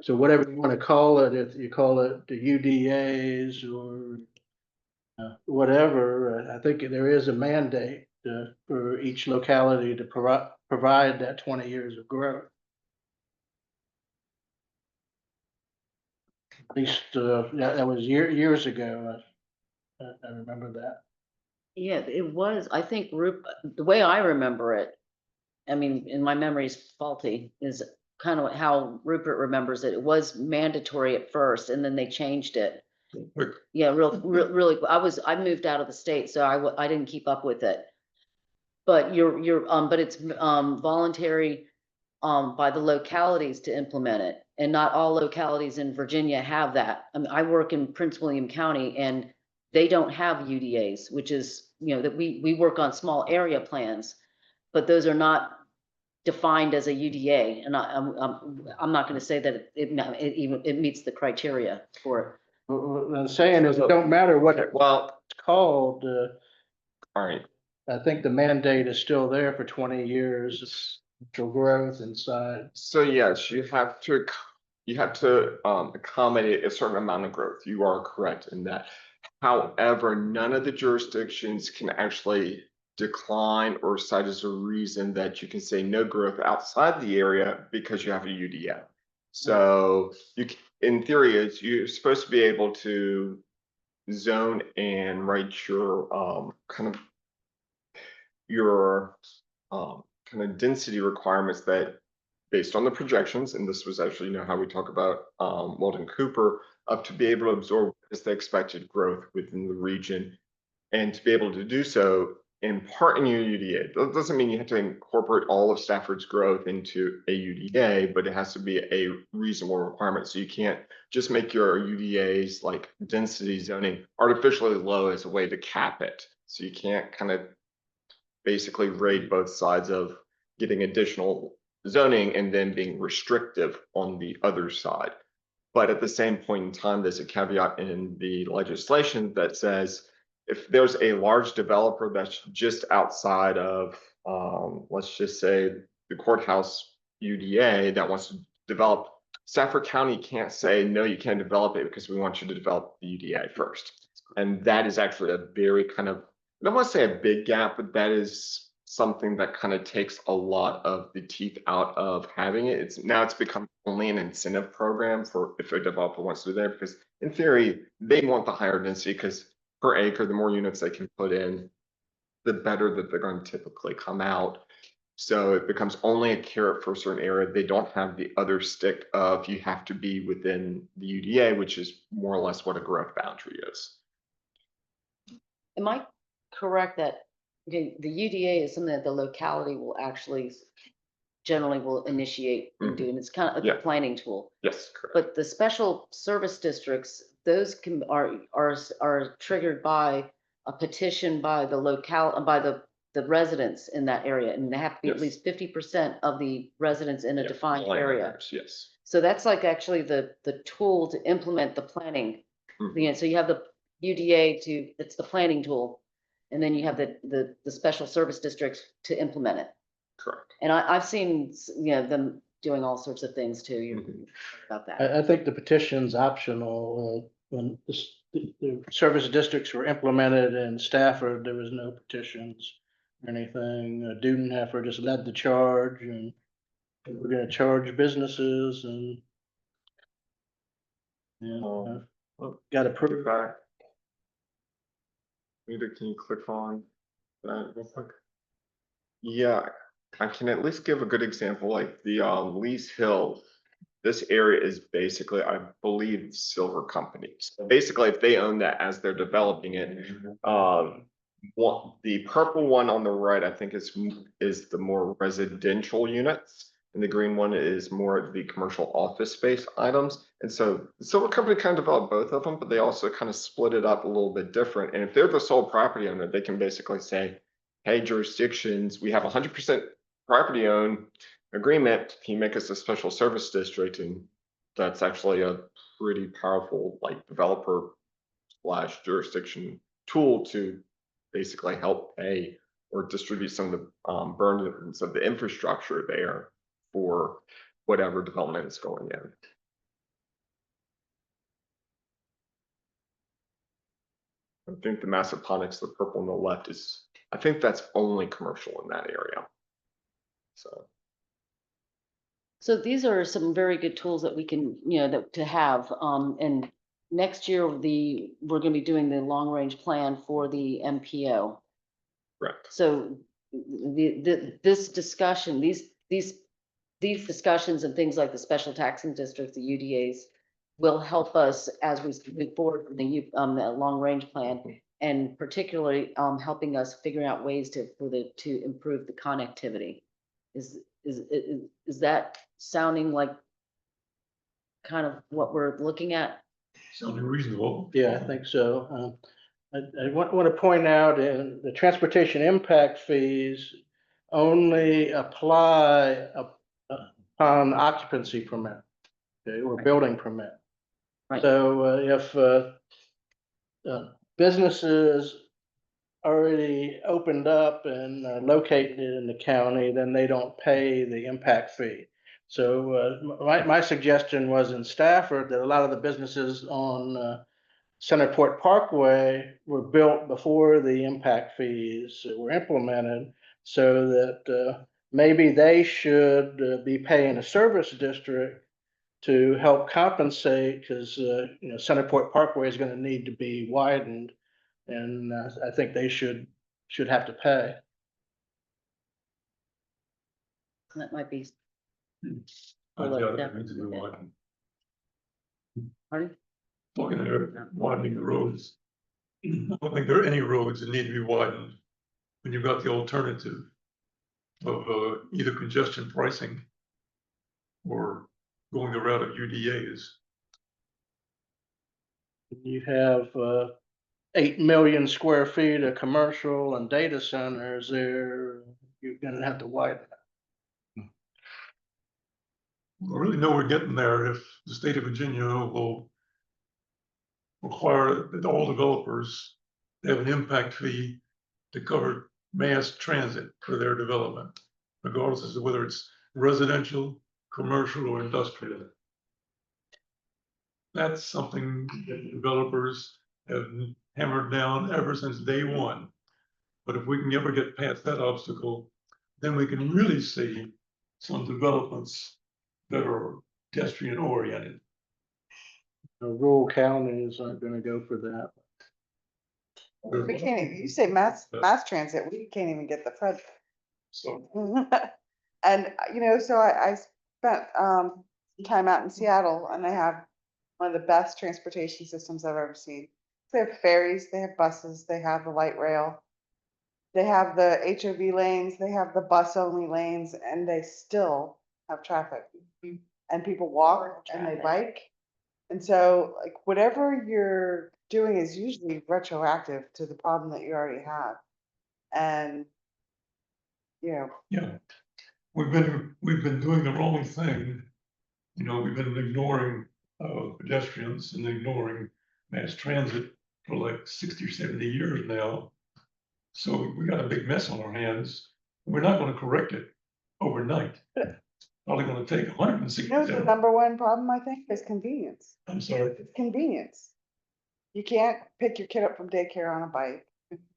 So whatever you want to call it, if you call it the UDAs or whatever, I think there is a mandate for each locality to provide that 20 years of growth. At least that was years ago. I remember that. yeah, it was, I think, the way I remember it, I mean, and my memory's faulty, is kind of how Rupert remembers it. It was mandatory at first, and then they changed it. Quick, Yeah, really, I moved out of the state, so I didn't keep up with it. But but it's voluntary by the localities to implement it, and not all localities in Virginia have that. I mean, I work in Prince William County, and they don't have UDAs, which is, that we work on small area plans, but those are not defined as a UDA, and I'm not going to say that it meets the criteria for it. What I'm saying is, it don't matter what it's well, called. all right. I think the mandate is still there for 20 years of growth inside. So yes, you have to accommodate a certain amount of growth. You are correct in that. However, none of the jurisdictions can actually decline or cite as a reason that you can say no growth outside the area because you have a UDA. So in theory, you're supposed to be able to zone and write your kind of density requirements that, based on the projections, and this was actually how we talk about Weldon Cooper, up to be able to absorb what is the expected growth within the region, and to be able to do so in part in your UDA. That doesn't mean you have to incorporate all of Stafford's growth into a UDA, but it has to be a reasonable requirement. So you can't just make your UDAs like density zoning artificially low as a way to cap it. So you can't kind of basically rate both sides of getting additional zoning and then being restrictive on the other side. But at the same point in time, there's a caveat in the legislation that says if there's a large developer that's just outside of, let's just say, the courthouse UDA that wants to develop, Stafford County can't say, no, you can't develop it because we want you to develop the UDA first. And that is actually a very kind of, I don't want to say a big gap, but that is something that kind of takes a lot of the teeth out of having it. It's become only an incentive program for if a developer wants to do that, because in theory, they want the higher density because per acre, the more units they can put in, the better that they're going to typically come out. So it becomes only a carrot for a certain area. They don't have the other stick of you have to be within the UDA, which is more or less what a growth boundary is. Am I correct that the UDA is something that the locality will actually generally will initiate and do, and it's kind of like a planning tool? Yes, correct. But the special service districts, those are triggered by a petition by the the residents in that area, and they have to be at least 50% of the residents in a defined area. Yes. So that's like actually the tool to implement the planning. So you have the UDA it's the planning tool, and then you have the special service districts to implement it. Correct. And I've seen them doing all sorts of things too. You're about that. I think the petition's optional. When the service districts were implemented in Stafford, there was no petitions or anything. Dudenheffer just led the charge, and we're gonna charge businesses and got approved. Back. Rita, can you click on that real quick? Yeah, I can at least give a good example, like the Lee's Hill. This area is basically, I believe, Silver Companies. Basically, if they own that as they're developing it, the purple one on the right, I think is the more residential units, and the green one is more the commercial office space items. And so the Silver Company kind of developed both of them, but they also kind of split it up a little bit different. And if they're the sole property owner, they can basically say, hey, jurisdictions, we have 100% property owned agreement, can you make us a special service district? And that's actually a pretty powerful like developer / jurisdiction tool to basically help pay or distribute some of the burdens of the infrastructure there for whatever development is going in. I think the Massaponics, the purple on the left is, I think that's only commercial in that area. So these are some very good tools that we can, to have, and next year, we're gonna be doing the long-range plan for the MPO. Correct. So this discussion, these discussions and things like the special taxing districts, the UDAs, will help us as we move forward with the long-range plan, and particularly helping us figuring out ways to improve the connectivity. Is that sounding like kind of what we're looking at? Sounding reasonable. Yeah, I think so. I want to point out the transportation impact fees only apply upon occupancy permit, okay, or building permit. Right. So if businesses already opened up and are located in the county, then they don't pay the impact fee. So my suggestion was in Stafford that a lot of the businesses on Centerport Parkway were built before the impact fees were implemented, so that maybe they should be paying a service district to help compensate, because Centerport Parkway is going to need to be widened, and I think they should have to pay. That might be. I doubt it needs to be widened. Pardon? Looking at widening the roads. I don't think there are any roads that need to be widened when you've got the alternative of either congestion pricing or going the route of UDAs. You have 8 million square feet of commercial and data centers there. You're going to have to widen it. I really know we're getting there if the state of Virginia will require that all developers have an impact fee to cover mass transit for their development, regardless of whether it's residential, commercial, or industrial. That's something that developers have hammered down ever since day one. But if we can ever get past that obstacle, then we can really see some developments that are pedestrian oriented. Rural counties aren't going to go for that. We can't even, you say mass transit, we can't even get the FRED. So And, so I spent some time out in Seattle, and they have one of the best transportation systems I've ever seen. They have ferries, they have buses, they have the light rail, they have the HOV lanes, they have the bus only lanes, and they still have traffic. And people walk and they bike. And so like whatever you're doing is usually retroactive to the problem that you already have. And, yeah, we've been doing the wrong thing. We've been ignoring pedestrians and ignoring mass transit for like 60 or 70 years now. So we got a big mess on our hands. We're not going to correct it overnight. probably gonna take 160. You know, the number one problem, I think, is convenience. I'm sorry. It's convenience. You can't pick your kid up from daycare on a bike.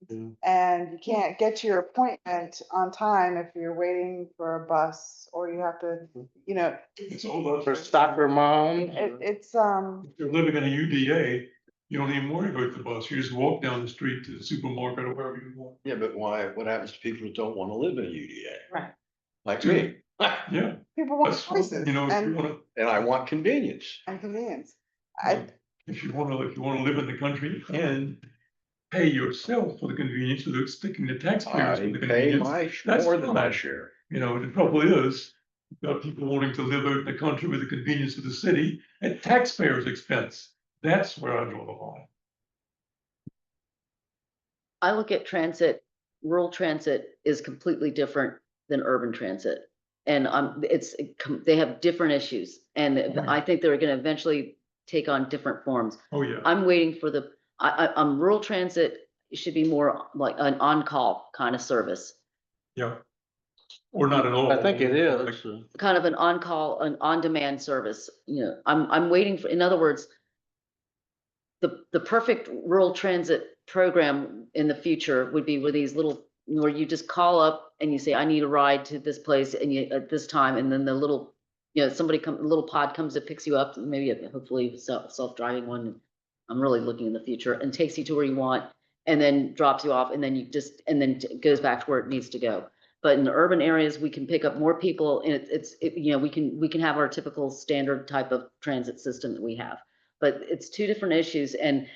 Yeah. And you can't get to your appointment on time if you're waiting for a bus, or you have to, you know, It's all about. For soccer moms. it's, If you're living in a UDA, you don't even worry about the bus. You just walk down the street to the supermarket or wherever you want. Yeah, but why, what happens to people who don't want to live in a UDA? Right. Like me, Yeah. people want That's, choices you know, if you and, wanna, and I want convenience. and convenience. I, if you wanna live in the country and pay yourself for the convenience, so it's sticking to taxpayers for I the pay convenience. my, That's more than fine. my share. You know, the trouble is, you've got people wanting to live out in the country with the convenience of the city at taxpayers' expense. That's where I draw the line. I look at transit, rural transit is completely different than urban transit. And they have different issues, and I think they're gonna eventually take on different forms. Oh, yeah. I'm waiting for rural transit should be more like an on-call kind of service. Yeah. Or not at all. I think it is. Kind of an on-call, an on-demand service, you know, I'm waiting for, in other words, the perfect rural transit program in the future would be where these little, where you just call up and you say, I need a ride to this place and you, at this time, and then the little, you know, a little pod comes and picks you up, maybe hopefully self-driving one. I'm really looking in the future, and takes you to where you want, and then drops you off, and then goes back to where it needs to go. But in the urban areas, we can pick up more people, and you know, we can have our typical standard type of transit system that we have. But it's two different issues, and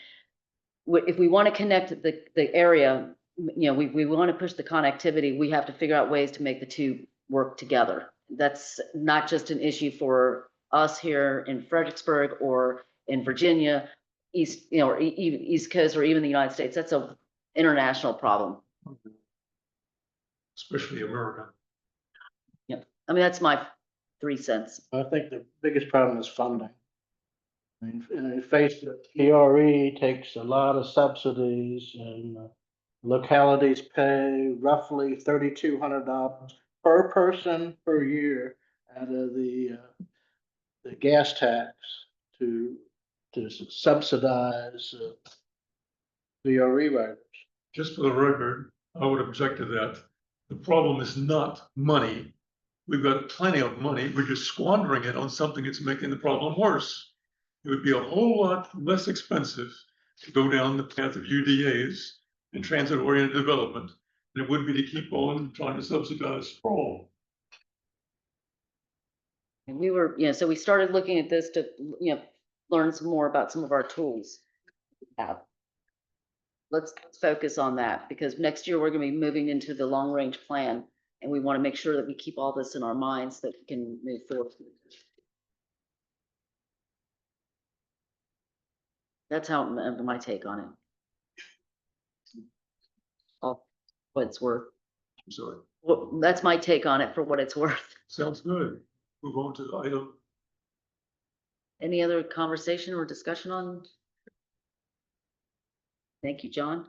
if we want to connect the area, you know, we want to push the connectivity, we have to figure out ways to make the two work together. That's not just an issue for us here in Fredericksburg or in Virginia, East, you know, or even East Coast, or even the United States. That's an international problem. Especially America. Yep. I mean, that's my 3 cents. I think the biggest problem is funding. I mean, in the face of PRE takes a lot of subsidies, and localities pay roughly $3,200 per person per year out of the gas tax to subsidize VRE riders. Just for the record, I would object to that. The problem is not money. We've got plenty of money. We're just squandering it on something that's making the problem worse. It would be a whole lot less expensive to go down the path of UDAs and transit-oriented development than it would be to keep on trying to subsidize sprawl. And we were, you know, so we started looking at this to, you know, learn some more about some of our tools. Let's focus on that, because next year we're going to be moving into the long-range plan, and we want to make sure that we keep all this in our minds so that we can move forward. That's how my take on it. Oh, what it's worth. I'm sorry. Well, that's my take on it for what it's worth. Sounds good. Move on to item. Any other conversation or discussion on? Thank you, John.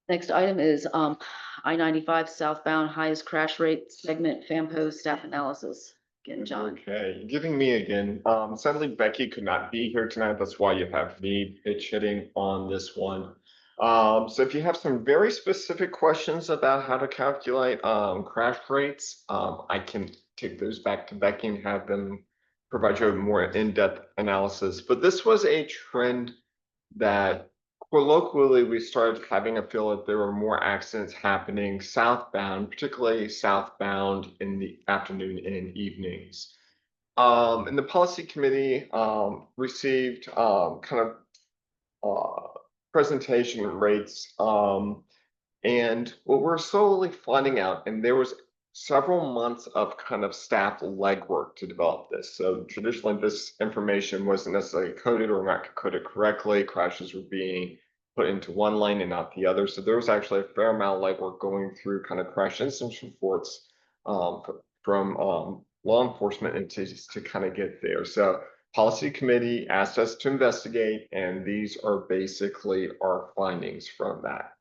Next item is I-95 southbound highest crash rate segment FAMPO staff analysis. Again, John. Okay, giving me again. Sadly, Becky could not be here tonight. That's why you have me pitch hitting on this one. So if you have some very specific questions about how to calculate crash rates, I can take those back to Becky and have them provide you a more in-depth analysis. But this was a trend that colloquially we started having a feel that there were more accidents happening southbound, particularly southbound in the afternoon and evenings. And the policy committee received kind of presentation rates, and what we're slowly finding out, and there was several months of kind of staff legwork to develop this. So traditionally, this information wasn't necessarily coded or not coded correctly. Crashes were being put into one lane and not the other. So there was actually a fair amount of legwork going through kind of crash incident reports from law enforcement entities to kind of get there. So policy committee asked us to investigate, and these are basically our findings from that.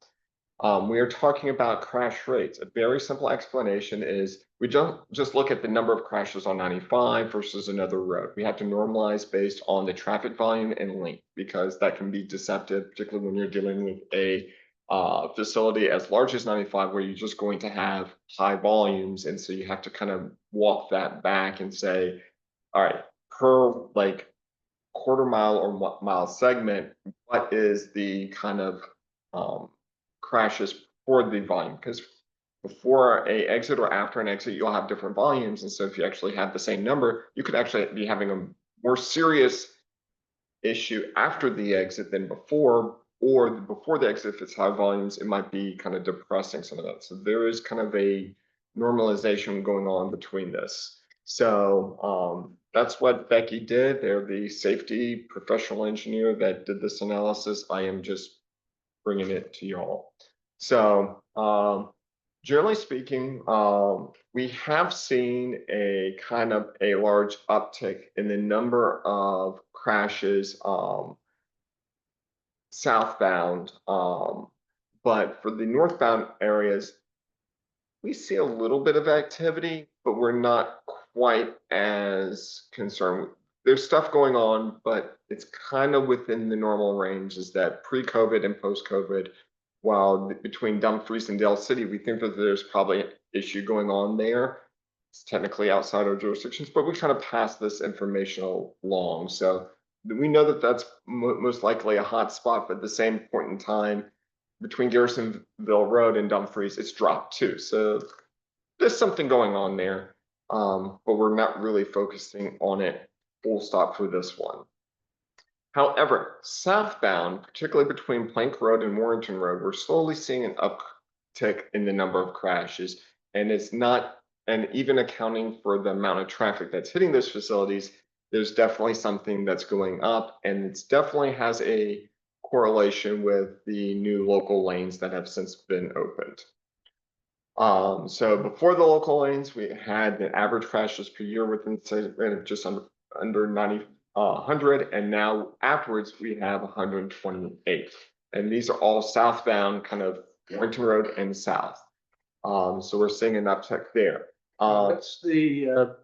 We are talking about crash rates. A very simple explanation is we don't just look at the number of crashes on 95 versus another road. We have to normalize based on the traffic volume and length, because that can be deceptive, particularly when you're dealing with a facility as large as 95, where you're just going to have high volumes. And so you have to kind of walk that back and say, all right, per like quarter mile or mile segment, what is the kind of crashes for the volume? Because before a exit or after an exit, you'll have different volumes. And so if you actually have the same number, you could actually be having a more serious issue after the exit than before, or before the exit, if it's high volumes, it might be kind of depressing some of that. So there is kind of a normalization going on between this. So that's what Becky did. They're the safety professional engineer that did this analysis. I am just bringing it to y'all. So generally speaking, we have seen a kind of a large uptick in the number of crashes southbound, but for the northbound areas, we see a little bit of activity, but we're not quite as concerned. There's stuff going on, but it's kind of within the normal range. Is that pre-COVID and post-COVID, while between Dumfries and Dale City, we think that there's probably an issue going on there. It's technically outside our jurisdictions, but we try to pass this information along. So we know that that's most likely a hot spot, but at the same point in time, between Garrisonville Road and Dumfries, it's dropped too. So there's something going on there, but we're not really focusing on it full stop for this one. However, southbound, particularly between Plank Road and Warrington Road, we're slowly seeing an uptick in the number of crashes, and it's not, and even accounting for the amount of traffic that's hitting those facilities, there's definitely something that's going up, and it's definitely has a correlation with the new local lanes that have since been opened. So before the local lanes, we had the average crashes per year within the state rate of just under 100, and now afterwards we have 128. And these are all southbound, kind of Warrington Road and south. So we're seeing an uptick there. What's the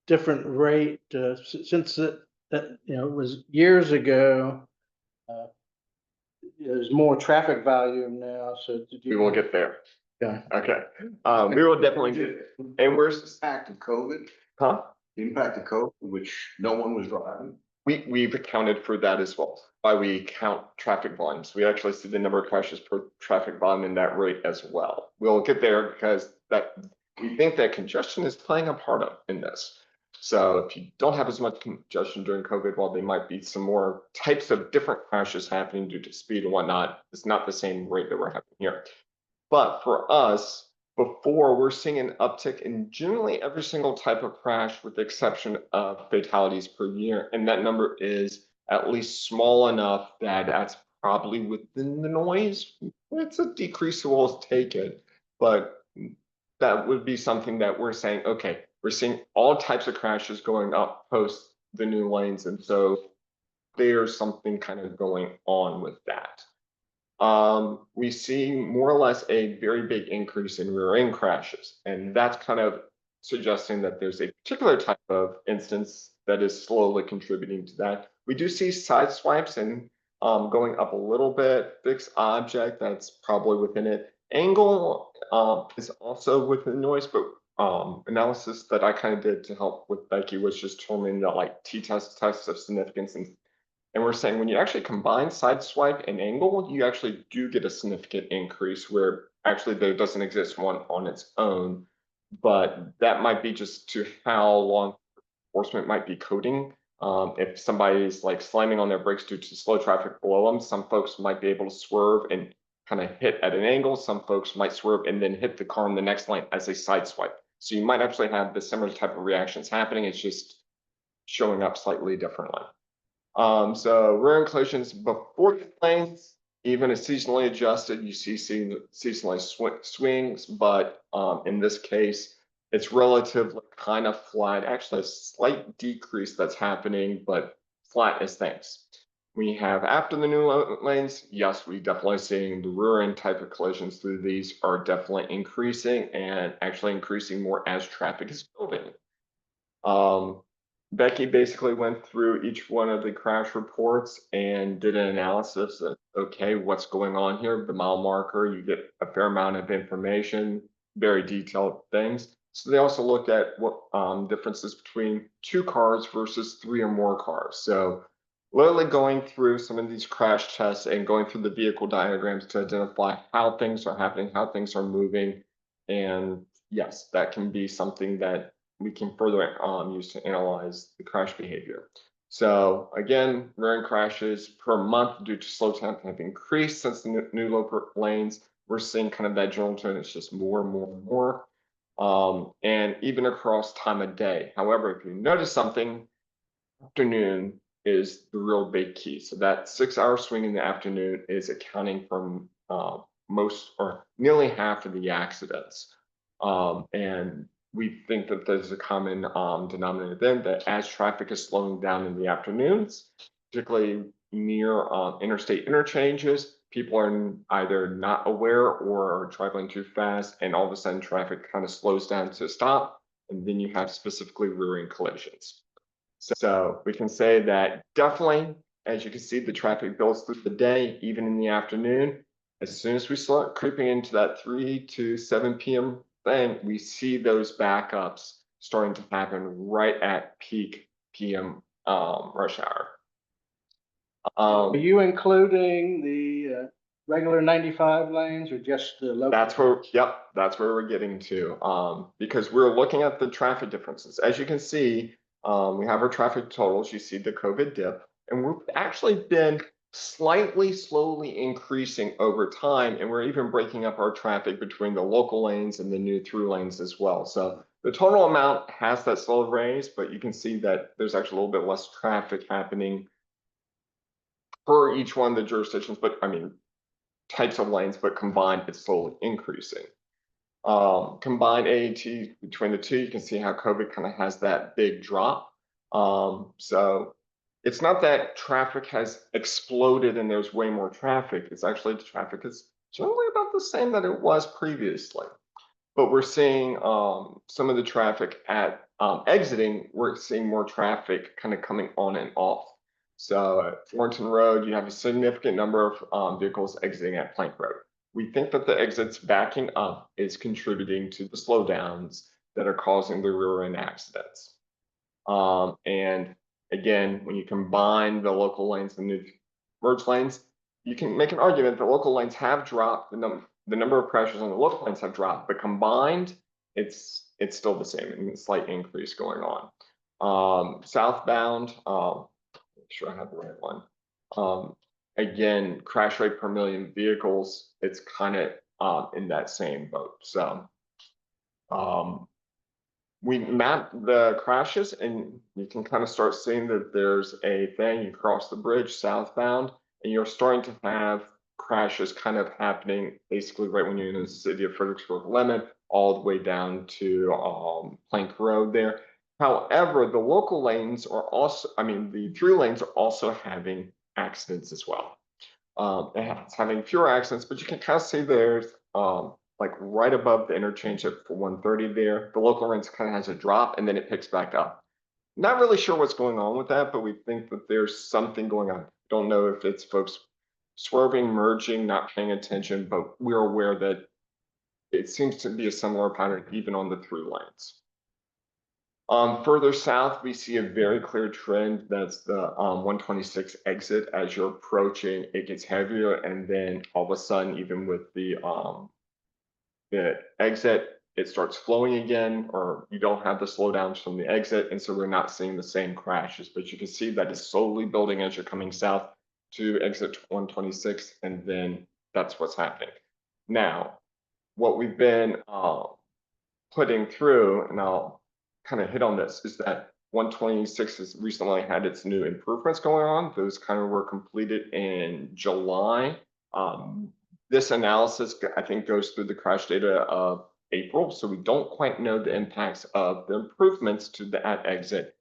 different rate since that it was years ago? There's more traffic volume now, so We will get there. Yeah. Okay. We will definitely get, and we're Impact of COVID, huh? the impact of COVID, which no one was driving. We've accounted for that as well. By we count traffic volumes, we actually see the number of crashes per traffic volume in that rate as well. We'll get there because that we think that congestion is playing a part in this. So if you don't have as much congestion during COVID, while there might be some more types of different crashes happening due to speed and whatnot, it's not the same rate that we're having here. But for us, before, we're seeing an uptick in generally every single type of crash, with the exception of fatalities per year. And that number is at least small enough that that's probably within the noise. It's a decrease, so we'll take it. But that would be something that we're saying, okay, we're seeing all types of crashes going up post the new lanes. And so there's something kind of going on with that. We see more or less a very big increase in rear end crashes, and that's kind of suggesting that there's a particular type of instance that is slowly contributing to that. We do see side swipes and going up a little bit. Fixed object, that's probably within it. Angle is also within noise, but analysis that I kind of did to help with Becky was just determining that like t-test tests of significance, and we're saying when you actually combine side swipe and angle, you actually do get a significant increase, where actually there doesn't exist one on its own, but that might be just to how law enforcement might be coding. If somebody's like slamming on their brakes due to slow traffic below them, some folks might be able to swerve and kind of hit at an angle. Some folks might swerve and then hit the car in the next lane as a side swipe. So you might actually have the similar type of reactions happening. It's just showing up slightly differently. So rear end collisions before the lanes, even a seasonally adjusted, you see seasonally swings, but in this case, it's relatively kind of flat. Actually, a slight decrease that's happening, but flat as things. We have after the new lanes, yes, we definitely seeing the rear end type of collisions through these are definitely increasing and actually increasing more as traffic is building. Becky basically went through each one of the crash reports and did an analysis of, okay, what's going on here? The mile marker, you get a fair amount of information, very detailed things. So they also looked at what differences between 2 cars versus 3 or more cars. So literally going through some of these crash tests and going through the vehicle diagrams to identify how things are happening, how things are moving. And yes, that can be something that we can further use to analyze the crash behavior. So again, rear end crashes per month due to slow time have increased since the new local lanes. We're seeing kind of that general trend. It's just more and more and more. And even across time of day. However, if you notice something, afternoon is the real big key. So that 6-hour swing in the afternoon is accounting for most or nearly half of the accidents. And we think that there's a common denominator then that as traffic is slowing down in the afternoons, particularly near interstate interchanges, people are either not aware or are traveling too fast, and all of a sudden traffic kind of slows down to a stop, and then you have specifically rear end collisions. So we can say that definitely, as you can see, the traffic builds through the day, even in the afternoon. As soon as we start creeping into that 3 to 7 p.m. thing, we see those backups starting to happen right at peak PM rush hour. Are you including the regular 95 lanes or just the local? That's where, yep, that's where we're getting to. Because we're looking at the traffic differences. As you can see, we have our traffic totals. You see the COVID dip, and we've actually been slightly slowly increasing over time, and we're even breaking up our traffic between the local lanes and the new through lanes as well. So the total amount has that slow raise, but you can see that there's actually a little bit less traffic happening per each one of the jurisdictions, but I mean types of lanes, but combined it's slowly increasing. Combined AAT between the two, you can see how COVID kind of has that big drop. So it's not that traffic has exploded and there's way more traffic. It's actually the traffic is generally about the same that it was previously. But we're seeing some of the traffic at exiting, we're seeing more traffic kind of coming on and off. So at Thornton Road, you have a significant number of vehicles exiting at Plank Road. We think that the exits backing up is contributing to the slowdowns that are causing the rear end accidents. And again, when you combine the local lanes and the merge lanes, you can make an argument that local lanes have dropped, the number of crashes on the local lanes have dropped, but combined, it's still the same and a slight increase going on. Southbound, make sure I have the right one. Again, crash rate per million vehicles, it's kind of in that same boat. So we map the crashes and you can kind of start seeing that there's a thing, you cross the bridge southbound and you're starting to have crashes kind of happening basically right when you're in the city of Fredericksburg limit, all the way down to Plank Road there. However, the local lanes are also, I mean, the through lanes are also having accidents as well. It's having fewer accidents, but you can kind of see there's like right above the interchange at 130 there, the local lanes kind of has a drop and then it picks back up. Not really sure what's going on with that, but we think that there's something going on. Don't know if it's folks swerving, merging, not paying attention, but we're aware that it seems to be a similar pattern even on the through lanes. Further south, we see a very clear trend. That's the 126 exit. As you're approaching, it gets heavier, and then all of a sudden, even with the exit, it starts flowing again, or you don't have the slowdowns from the exit, and so we're not seeing the same crashes. But you can see that it's slowly building as you're coming south to exit 126, and then that's what's happening. Now, what we've been putting through, and I'll kind of hit on this, is that 126 has recently had its new improvements going on. Those kind of were completed in July. This analysis, I think, goes through the crash data of April, so we don't quite know the impacts of the improvements to that exit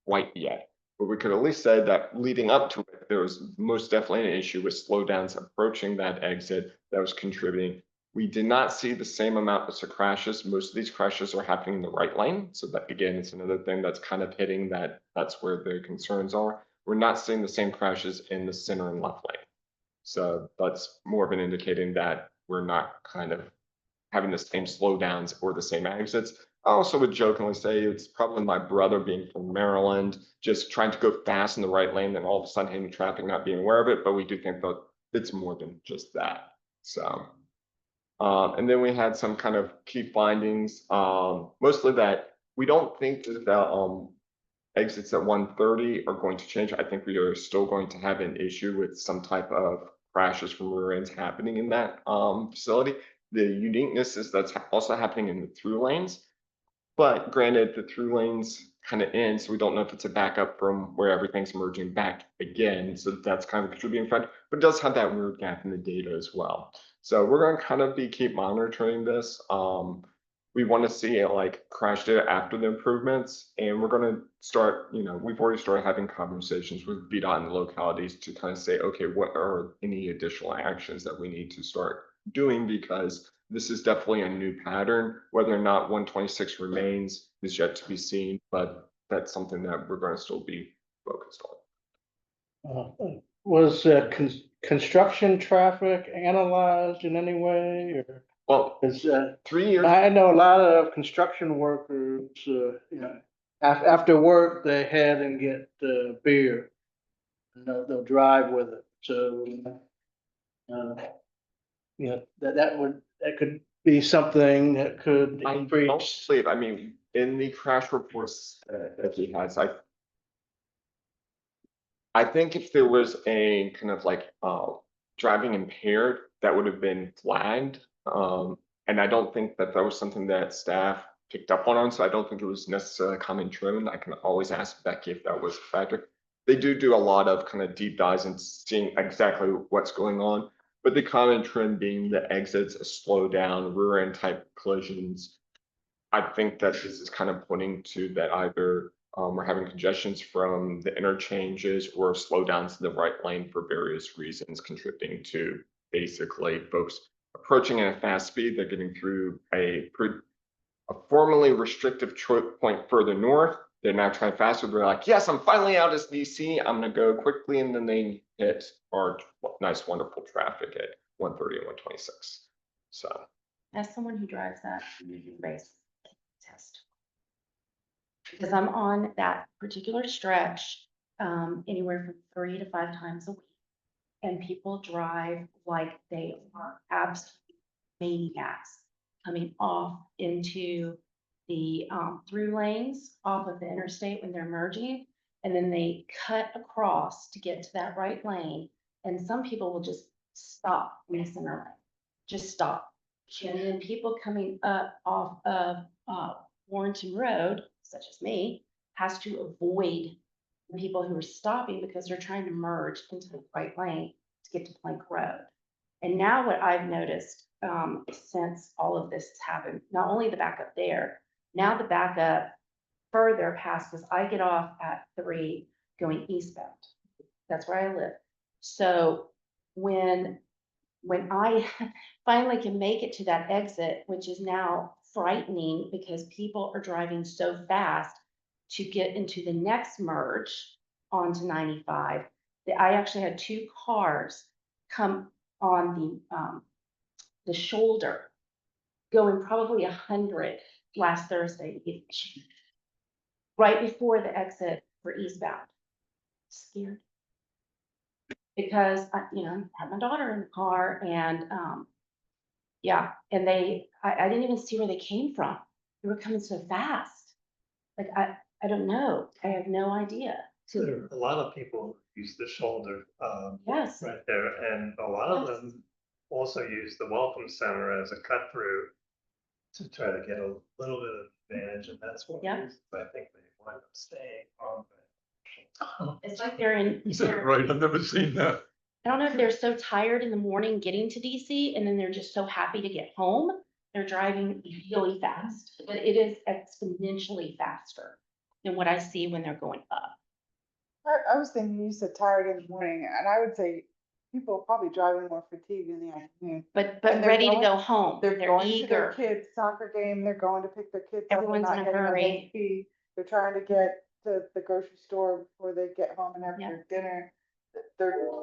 quite yet. But we could at least say that leading up to it, there was most definitely an issue with slowdowns approaching that exit that was contributing. We did not see the same amount of crashes. Most of these crashes are happening in the right lane. So that again, it's another thing that's kind of hitting that. That's where the concerns are. We're not seeing the same crashes in the center and left lane. So that's more of an indicating that we're not kind of having the same slowdowns or the same exits. I also would jokingly say it's probably my brother being from Maryland, just trying to go fast in the right lane, then all of a sudden hitting traffic, not being aware of it. But we do think that it's more than just that. So, and then we had some kind of key findings, mostly that we don't think that the exits at 130 are going to change. I think we are still going to have an issue with some type of crashes from rear ends happening in that facility. The uniqueness is that's also happening in the through lanes. But granted, the through lanes kind of end, so we don't know if it's a backup from where everything's merging back again. So that's kind of a contributing factor, but it does have that weird gap in the data as well. So we're going to kind of keep monitoring this. We want to see it like crash data after the improvements, and we're going to start, we've already started having conversations with VDOT and the localities to kind of say, okay, what are any additional actions that we need to start doing, because this is definitely a new pattern. Whether or not 126 remains is yet to be seen, but that's something that we're going to still be focused on. Was construction traffic analyzed in any way, or? Well, Is 3 years. I know a lot of construction workers, after work, they head and get beer. And they'll drive with it, so, that could be something that could I don't increase. believe, I mean, in the crash reports that he has, I think if there was a kind of like driving impaired, that would have been flagged. And I don't think that that was something that staff picked up on, so I don't think it was necessarily a common trend. I can always ask Becky if that was a factor. They do a lot of kind of deep dives and seeing exactly what's going on, but the common trend being the exits, a slowdown, rear end type collisions. I think that this is kind of pointing to that either we're having congestions from the interchanges or slowdowns in the right lane for various reasons, contributing to basically folks approaching at a fast speed. They're getting through a formerly restrictive point further north. They're now trying faster. They're like, yes, I'm finally out as DC. I'm going to go quickly. And then they hit our nice, wonderful traffic at 130 and 126. So as someone who drives that race test, because I'm on that particular stretch anywhere from 3 to 5 times a week, and people drive like they are absolute maniacs coming off into the through lanes off of the interstate when they're merging, and then they cut across to get to that right lane, and some people will just stop in the center lane, just stop. And then people coming up off of Warrenton Road, such as me, has to avoid the people who are stopping because they're trying to merge into the right lane to get to Plank Road. And now what I've noticed since all of this has happened, not only the backup there, now the backup further past, because I get off at 3 going eastbound. That's where I live. So when I finally can make it to that exit, which is now frightening because people are driving so fast to get into the next merge onto 95, that I actually had 2 cars come on the shoulder going probably 100 last Thursday each, right before the exit for eastbound. Scared. Because I had my daughter in the car, and yeah, and I didn't even see where they came from. They were coming so fast. Like I don't know. I have no idea. There are a lot of people who use the shoulder Yes. right there, and a lot of them also use the welcome center as a cut through to try to get a little bit of advantage, and that's what I think they wind up staying on. It's like they're in. Is that right? I've never seen that. I don't know if they're so tired in the morning getting to DC, and then they're just so happy to get home. They're driving really fast, but it is exponentially faster than what I see when they're going up. I was thinking you said tired in the morning, and I would say people are probably driving more fatigued in the afternoon. but And they're ready to going- go home. They're going to their eager. kids' soccer game, they're going to pick their kids up, they're Everyone's not in a getting on hurry. HP. They're trying to get to the grocery store before they get home and have Yeah. their dinner.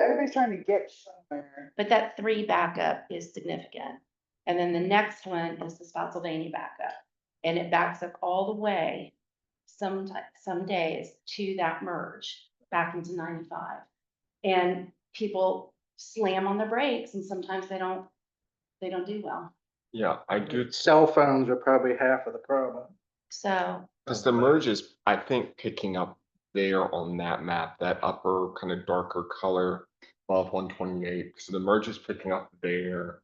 Everybody's trying to get somewhere. But that 3 backup is significant. And then the next one is the Spotsylvania backup. And it backs up all the way some days to that merge back into 95. And people slam on the brakes and sometimes they don't do well. Yeah, I do. Cell phones are probably half of the problem. So, Because the merge is, I think, picking up there on that map, that upper kind of darker color above 128. So the merge is picking up there.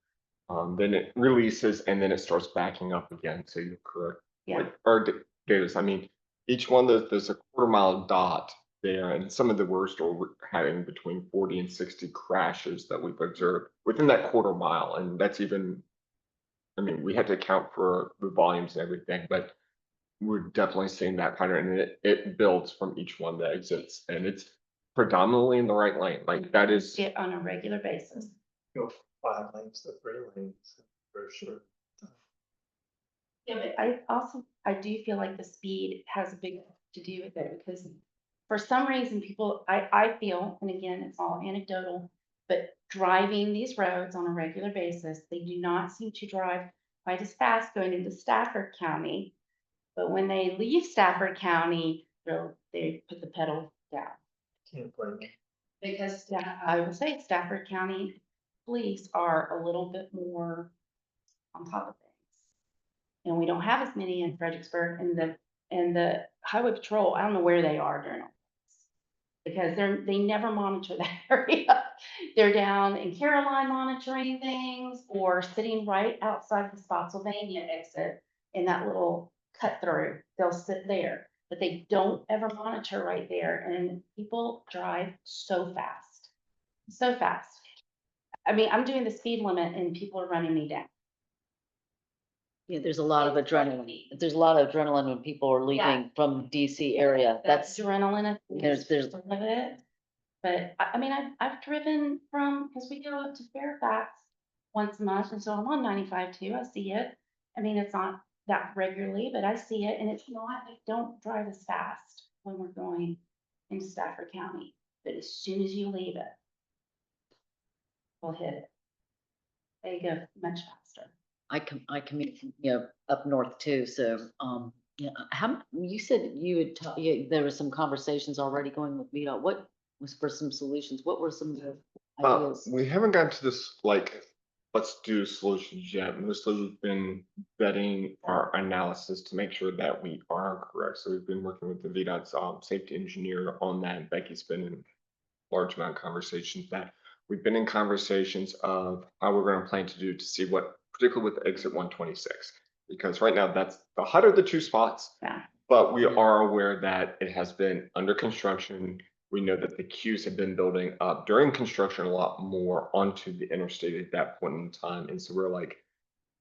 Then it releases and then it starts backing up again. So you're correct. yeah, Like, or Davis, I mean, each one there's a quarter-mile dot there, and some of the worst are having between 40 and 60 crashes that we've observed within that quarter mile, and that's even. I mean, we had to account for the volumes and everything, but we're definitely seeing that pattern, and it builds from each one that exits, and it's predominantly in the right lane. Like that is, it on a regular basis. Go 5 lanes to 3 lanes for sure. Yeah, but I do feel like the speed has a big to do with it because for some reason people, I feel, and again, it's all anecdotal, but driving these roads on a regular basis, they do not seem to drive quite as fast going into Stafford County. But when they leave Stafford County, they put the pedal down. Can't blame them. Because I will say Stafford County police are a little bit more on top of things. And we don't have as many in Fredericksburg and the highway patrol, I don't know where they are during all this. Because they never monitor that area. They're down in Caroline monitoring things or sitting right outside the Spotsylvania exit in that little cut through. They'll sit there, but they don't ever monitor right there. And people drive so fast, so fast. I mean, I'm doing the speed limit and people are running me down. Yeah, there's a lot of It's like adrenaline. me. There's a lot of adrenaline when people are leaving from DC area. That's, Adrenaline. there's- Part of it. But I mean, I've driven from, because we go up to Fairfax once a month, and so I'm on 95 too. I see it. I mean, it's not that regularly, but I see it, and it's not. I don't drive as fast when we're going into Stafford County. But as soon as you leave it, we'll hit it. They go much faster. I commute, up north too, so, yeah, you said you had there were some conversations already going with MDOT. What was for some solutions? What were some of the ideas? we haven't gotten to this, like, let's do solutions yet. Mostly we've been vetting our analysis to make sure that we are correct. So we've been working with the VDOT's safety engineer on that. Becky's been in large amount of conversations that we've been in conversations of how we're going to plan to do to see what, particularly with exit 126, because right now that's the HUD of the 2 spots. Yeah. But we are aware that it has been under construction. We know that the queues have been building up during construction a lot more onto the interstate at that point in time. And so we're like,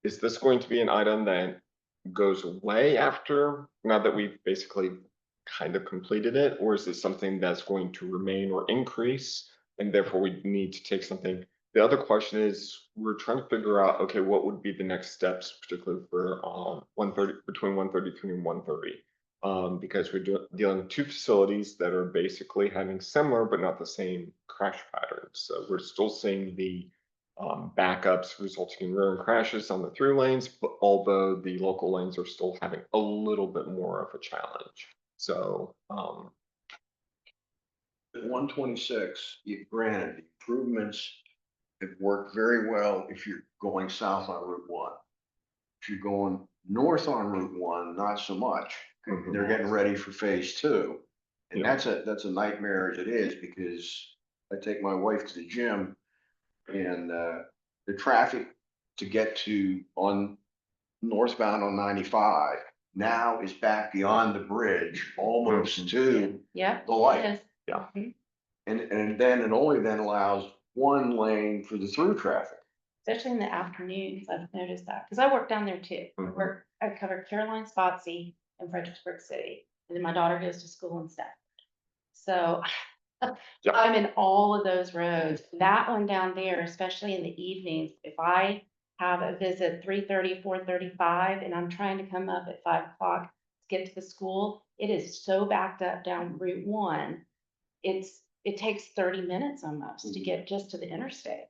is this going to be an item that goes away after, now that we've basically kind of completed it? Or is it something that's going to remain or increase? And therefore we need to take something. The other question is, we're trying to figure out, okay, what would be the next steps, particularly for 130, between 133 and 130? Because we're dealing with 2 facilities that are basically having similar but not the same crash patterns. So we're still seeing the backups resulting in rear end crashes on the through lanes, but although the local lanes are still having a little bit more of a challenge. So 126, granted, the improvements have worked very well if you're going south on Route 1. If you're going north on Route 1, not so much. They're getting ready for phase 2. And Yeah. that's a nightmare as it is, because I take my wife to the gym and the traffic to get to on northbound on 95 now is back beyond the bridge, almost to Yeah. the light. it is. Yeah. Mhm. And then it only then allows 1 lane for the through traffic. Especially in the afternoons, I've noticed that, because I work down there too. I cover Caroline, Spotsy, and Fredericksburg City, and then my daughter goes to school and stuff. So Yep. I'm in all of those roads. That one down there, especially in the evenings, if I have a visit 3:30, 4:35, and I'm trying to come up at 5 o'clock to get to the school, it is so backed up down Route 1. It takes 30 minutes almost to get just to the interstate.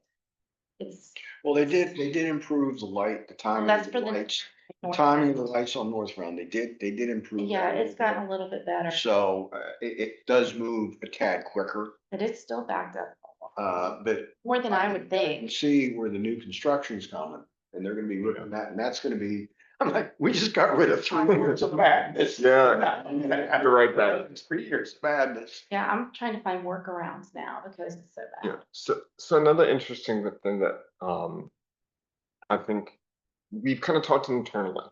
It's, Well, they did improve the light, the timing that's of for the the lights, the timing of the lights on northbound. They did improve. yeah, that a it's little gotten a little bit better, bit. So it does move a tad quicker, but it's still backed up but more than I would you think. see where the new construction's coming, and they're gonna be looking at that, and that's gonna be, I'm like, we just got rid of 3 years of madness. Yeah, you're right back. It's 3 years of madness. Yeah, I'm trying to find workarounds now because it's so Yeah, bad. so another interesting thing that I think we've kind of talked internally,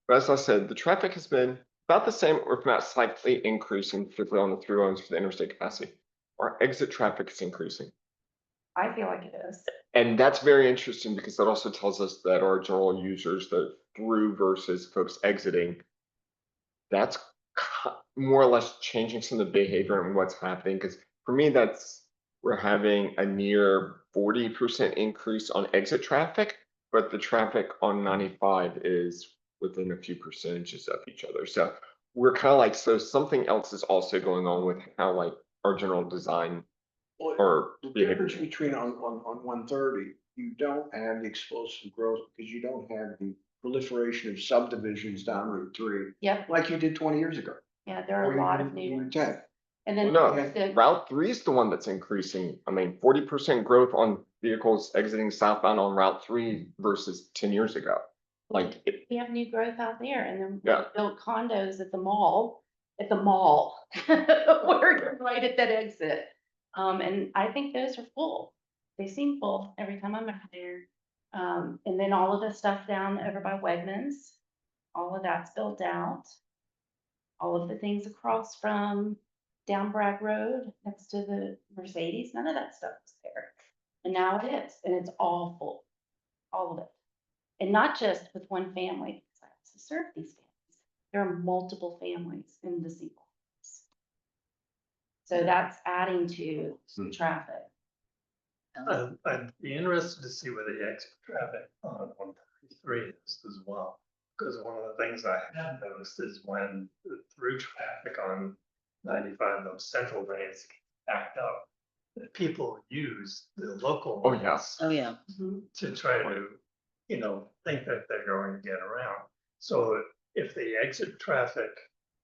but as I said, the traffic has been about the same, or if not slightly increasing, particularly on the through lanes for the interstate capacity. Our exit traffic is increasing. I feel like it is. And that's very interesting because that also tells us that our general users, the through versus folks exiting, that's more or less changing some of the behavior and what's happening. Because for me, we're having a near 40% increase on exit traffic, but the traffic on 95 is within a few percentages of each other. So we're kind of like, so something else is also going on with how like our general design or The behavior. difference between on 130, you don't have the explosive growth because you don't have the proliferation of subdivisions down Route 3 Yep, like you did 20 years ago. yeah, there are or a lot even- of new even ones. 10. And then No, the- Route 3 is the one that's increasing. I mean, 40% growth on vehicles exiting southbound on Route 3 versus 10 years ago. Like, we have new growth out there and then we Yeah. built condos at the mall, where you're right at that exit. And I think those are full. They seem full every time I'm out there. And then all of the stuff down over by Wegmans, all of that's built out. All of the things across from down Bragg Road next to the Mercedes, none of that stuff was there. And now it is, and it's all full, all of it. And not just with one family, because I also serve these families. There are multiple families in the single house. So that's adding to the traffic. I'd be interested to see where the exit traffic on 133 is as well. Because one of the things I have noticed is when the through traffic on 95, those central lanes get backed up, that people use the local Oh, yeah. lanes Oh, yeah. to try to, think that they're going to get around. So if the exit traffic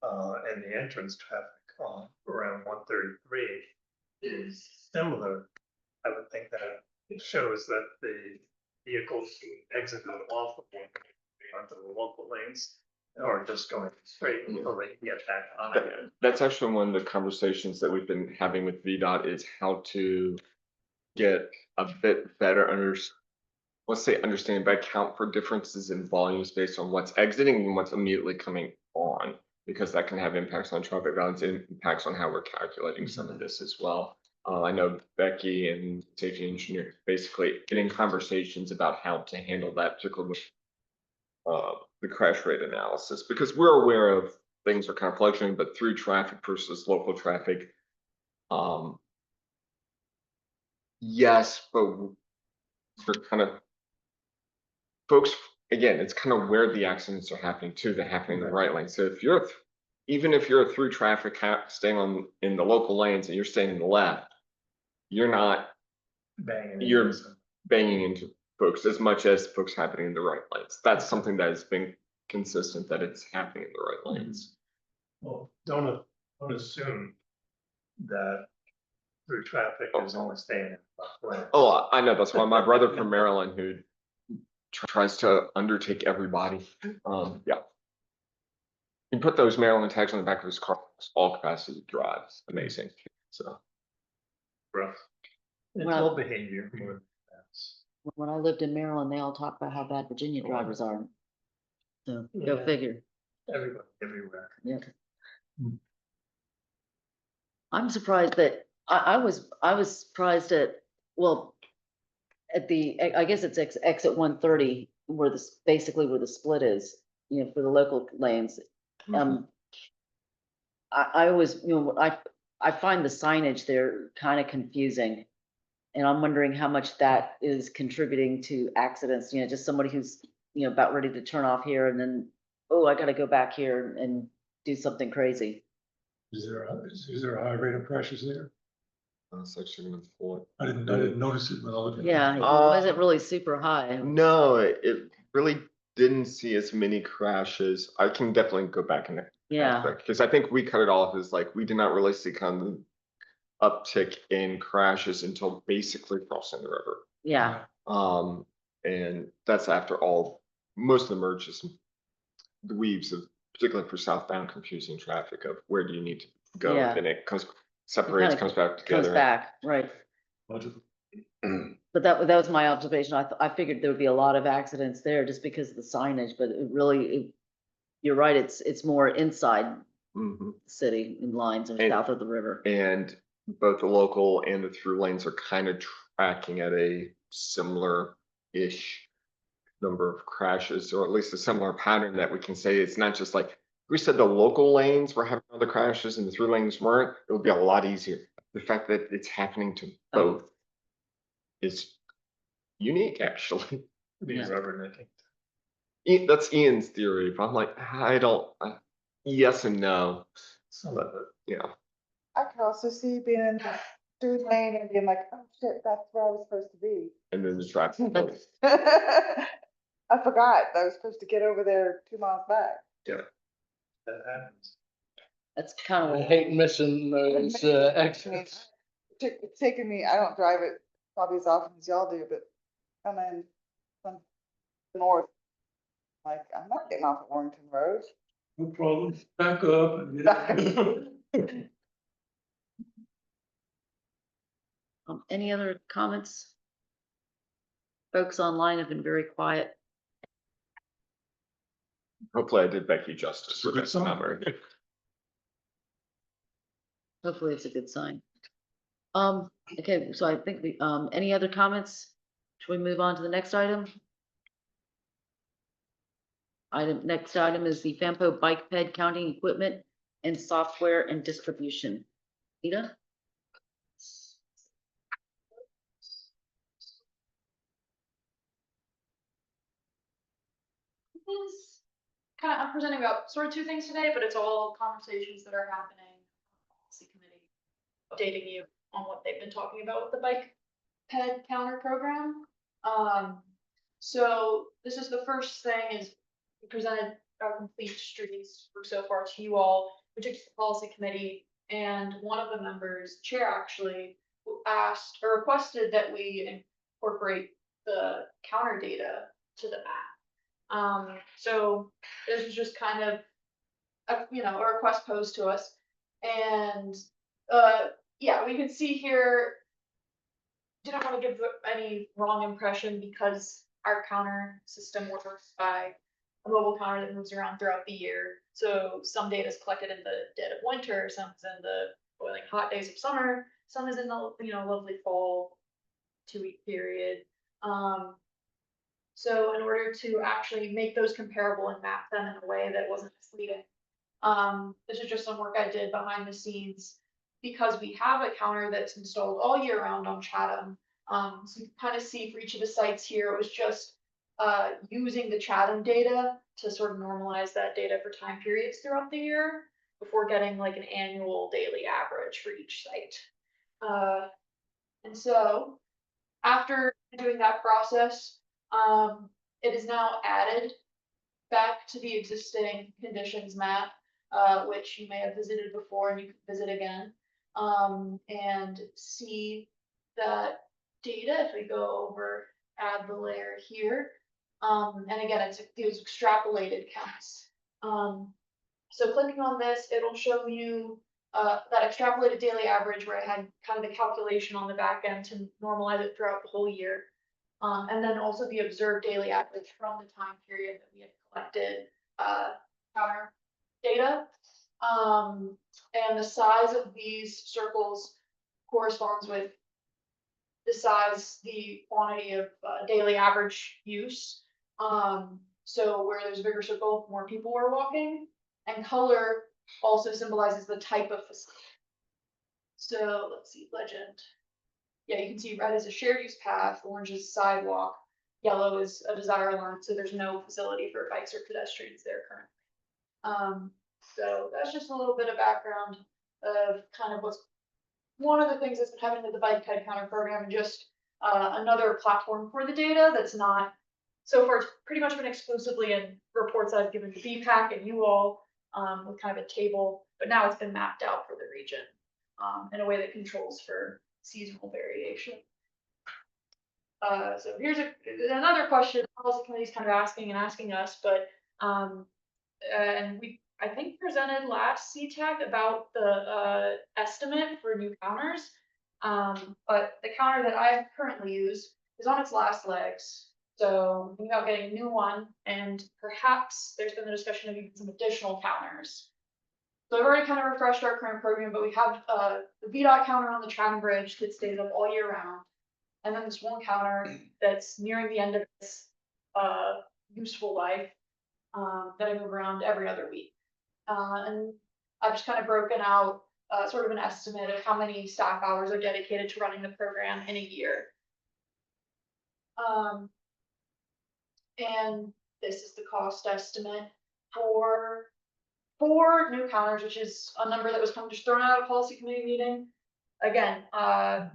and the entrance traffic on around 133 is similar, I would think that it shows that the vehicles exiting off of one onto the local lanes or just going straight until they can get back on again. that's actually one of the conversations that we've been having with VDOT is how to get a bit better let's say understanding, but account for differences in volumes based on what's exiting and what's immediately coming on, because that can have impacts on traffic values and impacts on how we're calculating some of this as well. I know Becky and safety engineer basically getting conversations about how to handle that, particularly with the crash rate analysis, because we're aware of things are kind of fluctuating, but through traffic versus local traffic. Yes, but we're kind of folks, again, it's kind of where the accidents are happening too. They're happening in the right lane. So if even if you're through traffic staying in the local lanes and you're staying in the left, you're banging into folks as much as folks happening in the right lanes. That's something that has been consistent, that it's happening in the right lanes. Well, don't assume that through traffic is only staying in the lane. Oh, I know. That's why my brother from Maryland, who tries to undertake everybody. Yeah. You put those Maryland tags on the back of his car, all capacity drives. Amazing. So. Rough. It's Well- all behavior more than that's. When I lived in Maryland, they all talk about how bad Virginia drivers are. So go Yeah. figure. Everybody, everywhere. Yeah. I'm surprised that I was surprised at, well, at I guess it's exit 130 where basically where the split is, for the local lanes. I was, I find the signage there kind of confusing. And I'm wondering how much that is contributing to accidents, just somebody who's, about ready to turn off here and then, oh, I gotta go back here and do something crazy. Is there a high rate of crashes there? Section of four. I didn't notice it when I looked at. Yeah, it Uh, wasn't really super high. No, it really didn't see as many crashes. I can definitely go back and Yeah, because I think we cut it off as like, we did not really see kind of uptick in crashes until basically crossing the river. yeah, And that's after most of the merges, the weaves of, particularly for southbound confusing traffic of where do you need to go, Yeah. then it separates, comes back comes together. back, right. But that was my observation. I figured there would be a lot of accidents there just because of the signage, but it really, you're right, it's more inside Mhm. the city in lines or And- south of the river. And both the local and the through lanes are kind of tracking at a similar-ish number of crashes, or at least a similar pattern that we can say it's not just like, we said the local lanes were having all the crashes and the through lanes weren't, it would be a lot easier. The fact that it's happening to both is unique, actually. Yeah. That's Ian's theory, but I'm like, yes and no. But, yeah. I could also see being in the through lane and being like, oh shit, that's where I was supposed to be. And then the traffic. I forgot that I was supposed to get over there 2 miles back. Yeah. That happens. That's kind I of, hate missing those exits. It's taken me, I don't drive it probably as often as y'all do, but coming from the north, like, I'm not getting off at Warrington Road. No problem, back up and get. any other comments? Folks online have been very quiet. Hopefully I did Becky justice with Good that song. number. Hopefully it's a good sign. Okay, so I think any other comments? Should we move on to the next item? Next item is the FAMPO bike ped counting equipment and software and distribution. Ida? I'm presenting about sort of two things today, but it's all conversations that are happening. Policy committee updating you on what they've been talking about with the bike ped counter program. So this is the first thing is we presented our complete streets work so far to you all, which is the policy committee, and one of the members, chair actually, asked or requested that we incorporate the counter data to the map. So this is just kind of a request posed to us, and yeah, we can see here. Didn't want to give any wrong impression because our counter system works by a mobile counter that moves around throughout the year. So some data is collected in the dead of winter, some is in the boiling hot days of summer, some is in the lovely fall 2-week period. So in order to actually make those comparable and map them in a way that wasn't misleading, this is just some work I did behind the scenes because we have a counter that's installed all year round on Chatham. So you can kind of see for each of the sites here, it was just using the Chatham data to sort of normalize that data for time periods throughout the year before getting like an annual daily average for each site. And so after doing that process, it is now added back to the existing conditions map, which you may have visited before and you can visit again, and see that data. If we go over, add the layer here, and again, it's these extrapolated counts. So clicking on this, it'll show you that extrapolated daily average where I had kind of the calculation on the back end to normalize it throughout the whole year. And then also the observed daily average from the time period that we had collected counter data. And the size of these circles corresponds with the quantity of daily average use. So where there's a bigger circle, more people are walking, and color also symbolizes the type of facility. So let's see, legend. Yeah, you can see red is a shared use path, orange is sidewalk, yellow is a desire line, so there's no facility for bikes or pedestrians there currently. So that's just a little bit of background of kind of what's one of the things that's been happening with the bike head counter program, and just another platform for the data that's not, so far it's pretty much been exclusively in reports I've given to BPAC and you all, with kind of a table, but now it's been mapped out for the region in a way that controls for seasonal variation. So here's another question the policy committee is kind of asking us, but and we, I think, presented last CTAC about the estimate for new counters. But the counter that I currently use is on its last legs. So thinking about getting a new one, and perhaps there's been the discussion of even some additional counters. So I've already kind of refreshed our current program, but we have the VDOT counter on the Tratton Bridge that stays up all year round. And then this one counter that's nearing the end of its useful life that I move around every other week. And I've just kind of broken out sort of an estimate of how many staff hours are dedicated to running the program in a year. And this is the cost estimate for 4 new counters, which is a number that was kind of just thrown out at a policy committee meeting. Again, I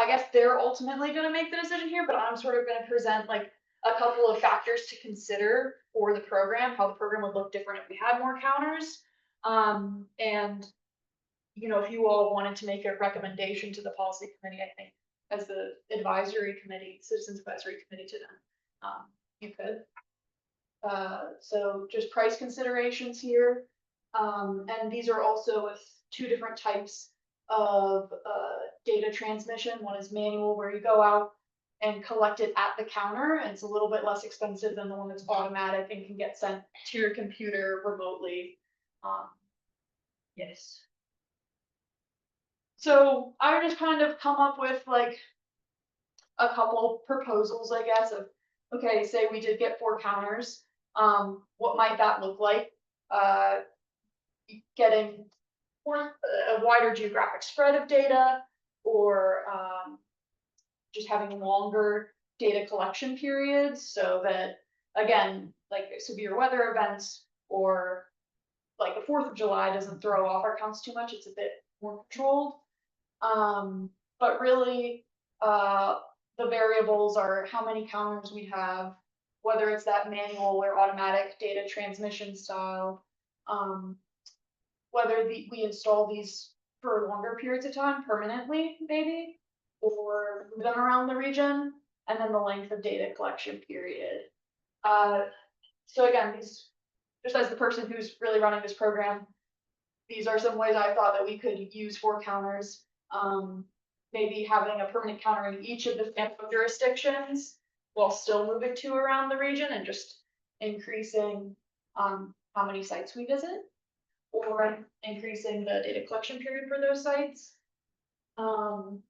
guess they're ultimately going to make the decision here, but I'm sort of going to present like a couple of factors to consider for the program, how the program would look different if we had more counters. And, you know, if you all wanted to make a recommendation to the policy committee, I think as the advisory committee, citizens advisory committee to them, you could. So just price considerations here. And these are also with 2 different types of data transmission. One is manual, where you go out and collect it at the counter, and it's a little bit less expensive than the one that's automatic and can get sent to your computer remotely. Yes. So I would just kind of come up with like a couple proposals, I guess, of, okay, say we did get 4 counters, what might that look like? Getting more, a wider geographic spread of data, or just having longer data collection periods, so that, again, like severe weather events or like the 4th of July doesn't throw off our counts too much. It's a bit more controlled. But really, the variables are how many counters we have, whether it's that manual or automatic data transmission style, whether we install these for longer periods of time permanently, maybe, or move them around the region, and then the length of data collection period. So again, these, just as the person who's really running this program, these are some ways I thought that we could use 4 counters. Maybe having a permanent counter in each of the FAMPO jurisdictions while still moving 2 around the region and just increasing how many sites we visit, or increasing the data collection period for those sites. And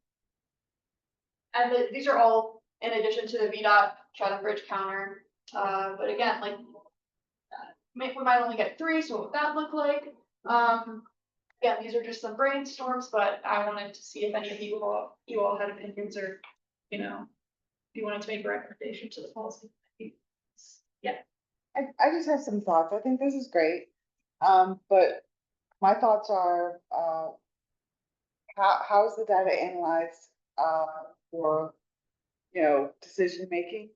these are all in addition to the VDOT Tratton Bridge counter. But again, like we might only get 3, so what would that look like? Again, these are just some brainstorms, but I wanted to see if any of you all had opinions, or, you know, if you wanted to make a recommendation to the policy. Yeah. I just have some thoughts. I think this is great. But my thoughts are, how is the data analyzed, for, you know, decision making?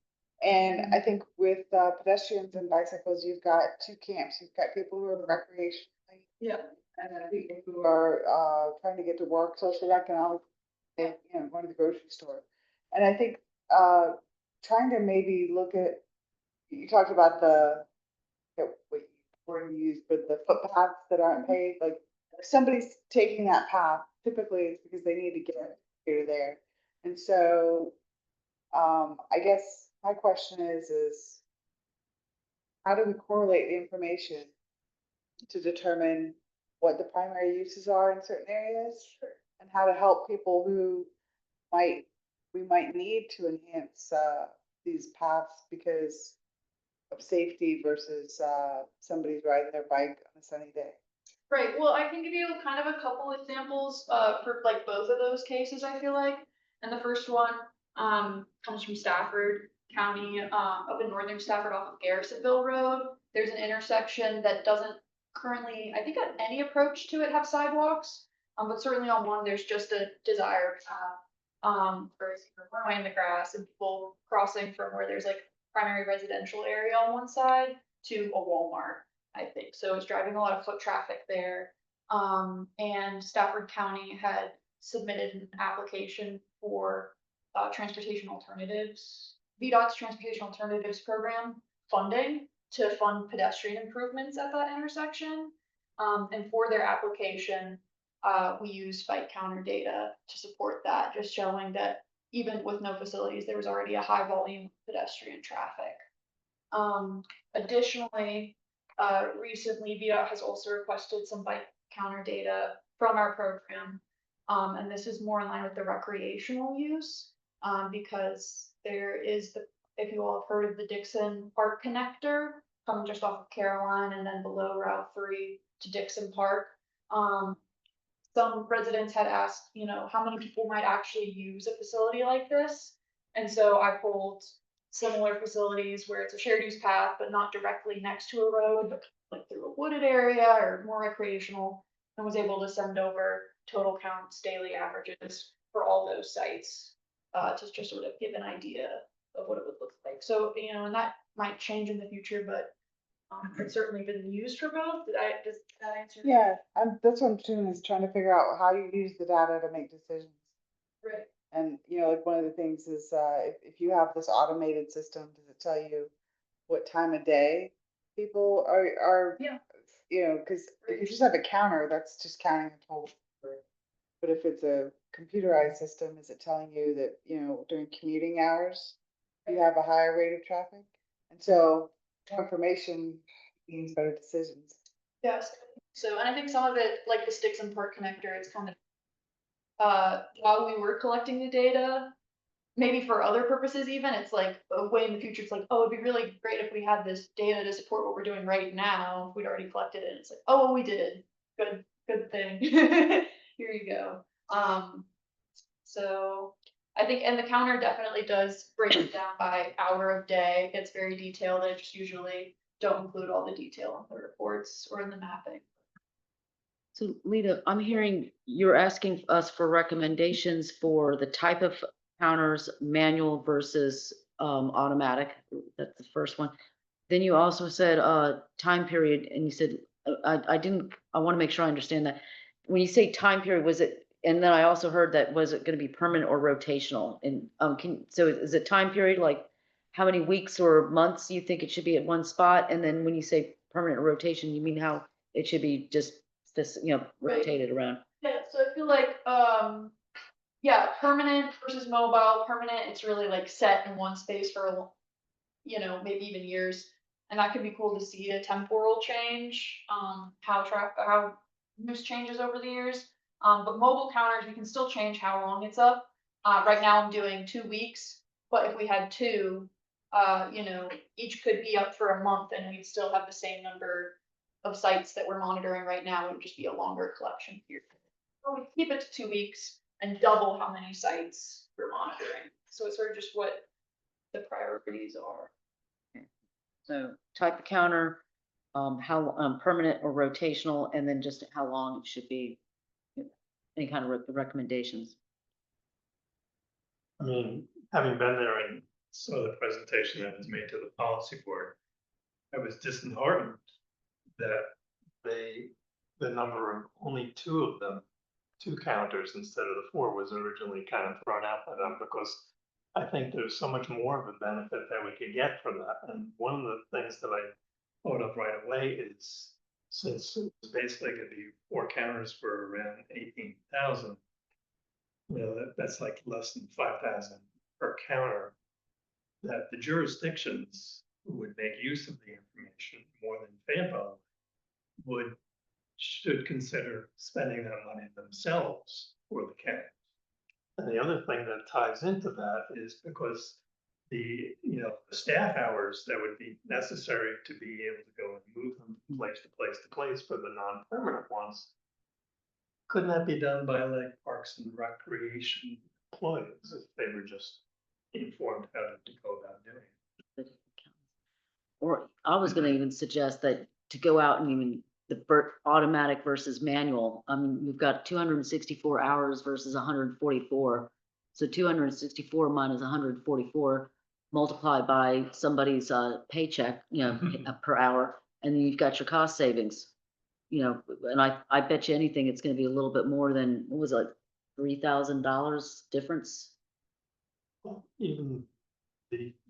And I think with pedestrians and bicycles, you've got 2 camps. You've got people who are recreationally, Yeah. and then people who are trying to get to work, social economic, you know, going to the grocery store. And I think trying to maybe look at, you talked about the, what word you used, but the footpaths that aren't paved, like if somebody's taking that path, typically it's because they need to get here to there. And so I guess my question is how do we correlate the information to determine what the primary uses are in certain areas, and how to help people who we might need to enhance these paths because of safety versus somebody's riding their bike on a sunny day. Right, well, I can give you kind of a couple examples, for like both of those cases, I feel like. And the first one, comes from Stafford County, up in northern Stafford off of Garrisonville Road. There's an intersection that doesn't currently, I think at any approach to it have sidewalks. But certainly on one, there's just a desire to have, for mowing the grass and people crossing from where there's like primary residential area on one side to a Walmart. I think. So it's driving a lot of foot traffic there. And Stafford County had submitted an application for transportation alternatives, VDOT's transportation alternatives program funding to fund pedestrian improvements at that intersection. And for their application, we used bike counter data to support that, just showing that even with no facilities, there was already a high volume of pedestrian traffic. Additionally, recently VDOT has also requested some bike counter data from our program. And this is more in line with the recreational use, because there is the, if you all have heard of the Dixon Park connector, coming just off of Caroline and then below Route 3 to Dixon Park. Some residents had asked, how many people might actually use a facility like this? And so I pulled similar facilities where it's a shared use path, but not directly next to a road, but like through a wooded area or more recreational, and was able to send over total counts, daily averages for all those sites, to just sort of give an idea of what it would look like. So, and that might change in the future, but it's certainly been used for both. Does that answer? Yeah, that's what I'm doing, is trying to figure out how you use the data to make decisions. Right. And, like one of the things is, if you have this automated system, does it tell you what time of day people are, Yeah. because if you just have a counter, that's just counting the total. But if it's a computerized system, is it telling you that, during commuting hours, you have a higher rate of traffic? And so more information means better decisions. Yes. So, and I think some of it, like the Dixon Park connector, it's kind of, while we were collecting the data, maybe for other purposes even, it's like a way in the future, it's like, oh, it'd be really great if we had this data to support what we're doing right now. If we'd already collected it. It's like, oh, well, we did. Good thing. Here you go. So I think, and the counter definitely does break it down by hour of day. It's very detailed. I just usually don't include all the detail in the reports or in the mapping. So Lita, I'm hearing you're asking us for recommendations for the type of counters, manual versus automatic. That's the first one. Then you also said time period, and you said I want to make sure I understand that. When you say time period, was it, and then I also heard that, was it going to be permanent or rotational? And so is it time period, like how many weeks or months you think it should be at one spot? And then when you say permanent rotation, you mean how it should be just this, rotated around? Yeah, so I feel like, yeah, permanent versus mobile. Permanent, it's really like set in one space for, maybe even years. And that could be cool to see a temporal change, how use changes over the years. But mobile counters, you can still change how long it's up. Right now I'm doing 2 weeks, but if we had two, each could be up for a month and we'd still have the same number of sites that we're monitoring right now. It would just be a longer collection period. Or we keep it to 2 weeks and double how many sites we're monitoring. So it's sort of just what the priorities are. So type of counter, how permanent or rotational, and then just how long it should be. Any kind of recommendations. I mean, having been there and saw the presentation that was made to the policy board, I was disheartened that the number of only two of them, 2 counters instead of the 4 was originally kind of thrown out by them, because I think there's so much more of a benefit that we could get from that. And one of the things that I thought of right away is, since it's basically going to be 4 counters for around 18,000, that's like less than 5,000 per counter, that the jurisdictions who would make use of the information more than FAMPO should consider spending that money themselves for the counters. And the other thing that ties into that is, because the staff hours that would be necessary to be able to go and move them from place to place to place for the non-permanent ones. Couldn't that be done by like Parks and Recreation employees if they were just informed how to go about doing it? Or I was gonna even suggest that to go out and even automatic versus manual, I mean, you've got 264 hours versus 144. So 264 minus 144 multiplied by somebody's paycheck, per hour, and then you've got your cost savings. And I bet you anything, it's gonna be a little bit more than, what was it, like $3,000 difference? Well, even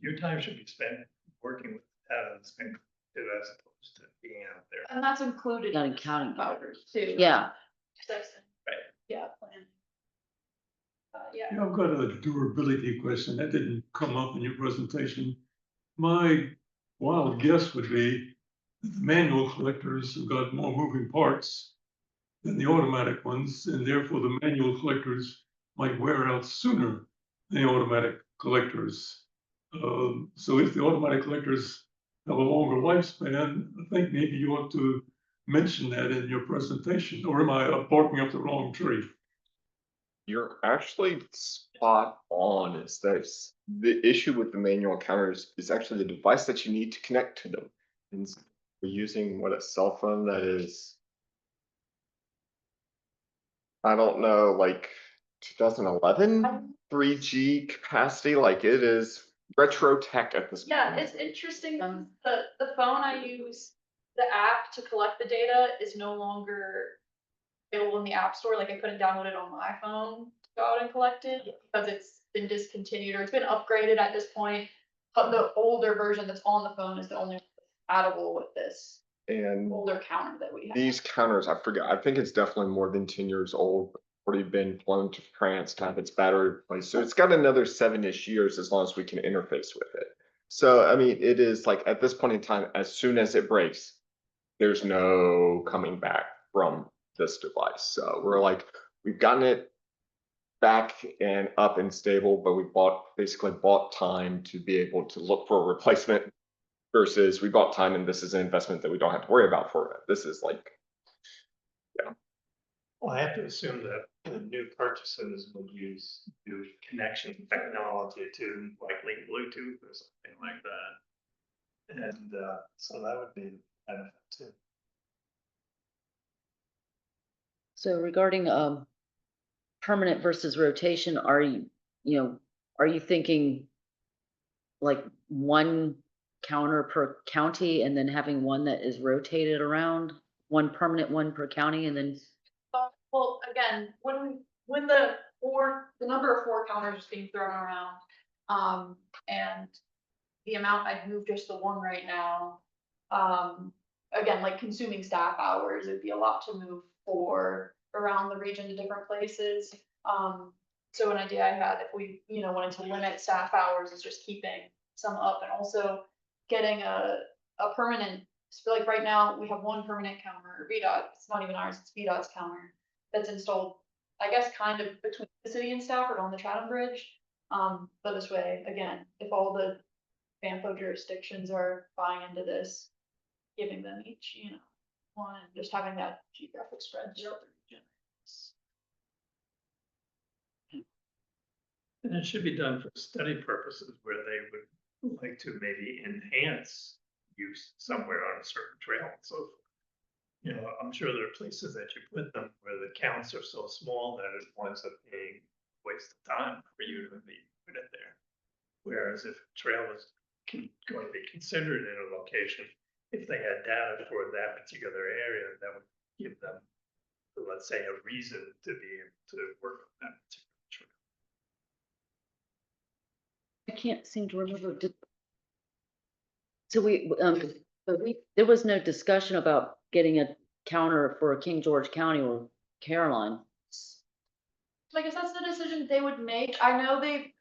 your time should be spent working with that and spent as opposed to being out there. And that's included. Not in in counting. Vouchers too. Yeah, Right. Yeah, plan. Yeah. Yeah, I've got a durability question that didn't come up in your presentation. My wild guess would be that the manual collectors have got more moving parts than the automatic ones, and therefore the manual collectors might wear out sooner than the automatic collectors. So if the automatic collectors have a longer lifespan, I think maybe you ought to mention that in your presentation, or am I barking up the wrong tree? You're actually spot on. Is that the issue with the manual counters is actually the device that you need to connect to them. And we're using a cell phone that is, I don't know, like 2011 3G capacity. Like it is retro tech at this point. Yeah, it's interesting. The phone I use, the app to collect the data is no longer available in the app store. Like I couldn't download it on my phone to go out and collect it because it's been discontinued or it's been upgraded at this point. But the older version that's on the phone is the only one that's compatible with this And older counter that we have. these counters, I forget, I think it's definitely more than 10 years old, already been flown to France to have its battery replaced. So it's got another 7-ish years as long as we can interface with it. So, I mean, it is like at this point in time, as soon as it breaks, there's no coming back from this device. So we're like, we've gotten it back and up and stable, but we basically bought time to be able to look for a replacement versus we bought time and this is an investment that we don't have to worry about for it. This is like, Well, I have to assume that the new purchases will use new connection technology to like link Bluetooth or something like that. And so that would be a benefit too. so regarding permanent versus rotation, are you thinking like one counter per county and then having one that is rotated around, one permanent, one per county, and then Well, again, when the number of 4 counters is being thrown around, and the amount I'd move just the one right now, again, like consuming staff hours, it'd be a lot to move 4 around the region to different places. So an idea I had, if we, wanted to limit staff hours, is just keeping some up and also getting a permanent. So like right now, we have one permanent counter, VDOT, it's not even ours, it's VDOT's counter that's installed, I guess, kind of between the city and Stafford on the Chatham Bridge. But this way, again, if all the FAMPO jurisdictions are buying into this, giving them each, one, and just having that geographic spread throughout the region. And it should be done for study purposes where they would like to maybe enhance use somewhere on a certain trail. So, I'm sure there are places that you put them where the counts are so small that it winds up being a waste of time for you to be put it there. Whereas if trail is going to be considered in a location, if they had data for that particular area, that would give them, let's say, a reason to be able to work on that particular trail. I can't seem to remember. But there was no discussion about getting a counter for King George County or Caroline. So I guess that's the decision they would make. I know they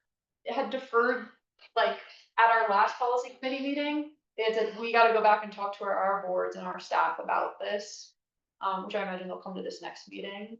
had deferred, like, at our last policy committee meeting, they had said, we gotta go back and talk to our boards and our staff about this. Which I imagine they'll come to this next meeting.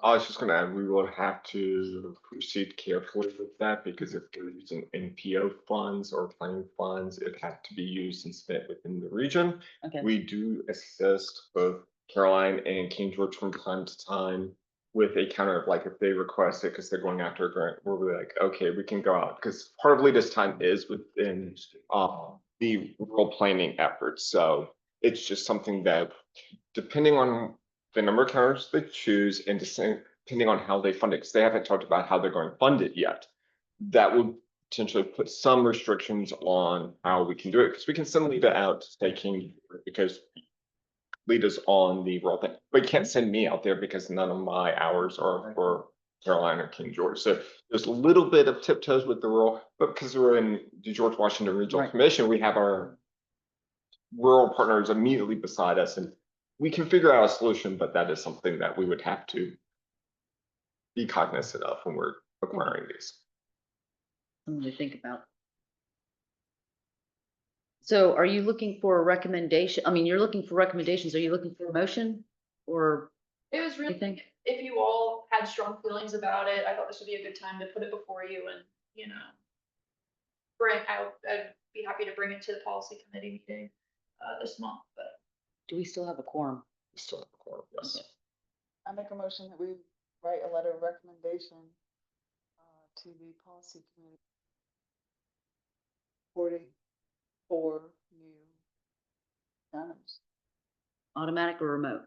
I was just gonna add, we will have to proceed carefully with that because if we're using NPO funds or planning funds, it has to be used and spent within the region. Okay. We do assist both Caroline and King George from time to time with a counter of like, if they request it because they're going after a grant, we're really like, okay, we can go out. Because part of Lita's time is within the rural planning efforts. So it's just something that depending on the number of counters they choose and depending on how they fund it, because they haven't talked about how they're going to fund it yet. That would potentially put some restrictions on how we can do it, because we can send Lita out to say King, because Lita's on the rural thing, but you can't send me out there because none of my hours are for Carolina or King George. So there's a little bit of tiptoes with the rural, but because we're in the George Washington Regional Right. Commission, we have our rural partners immediately beside us, and we can figure out a solution, but that is something that we would have to be cognizant of when we're acquiring these. Something to think about. So are you looking for a recommendation? I mean, you're looking for recommendations. Are you looking for a motion or It was really, anything? if you all had strong feelings about it, I thought this would be a good time to put it before you and, I'd be happy to bring it to the policy committee meeting, this month, but. Do we still have a quorum? We still have a quorum, yes. Okay. I make a motion that we write a letter of recommendation to the policy committee. 44 new items. Automatic or remote?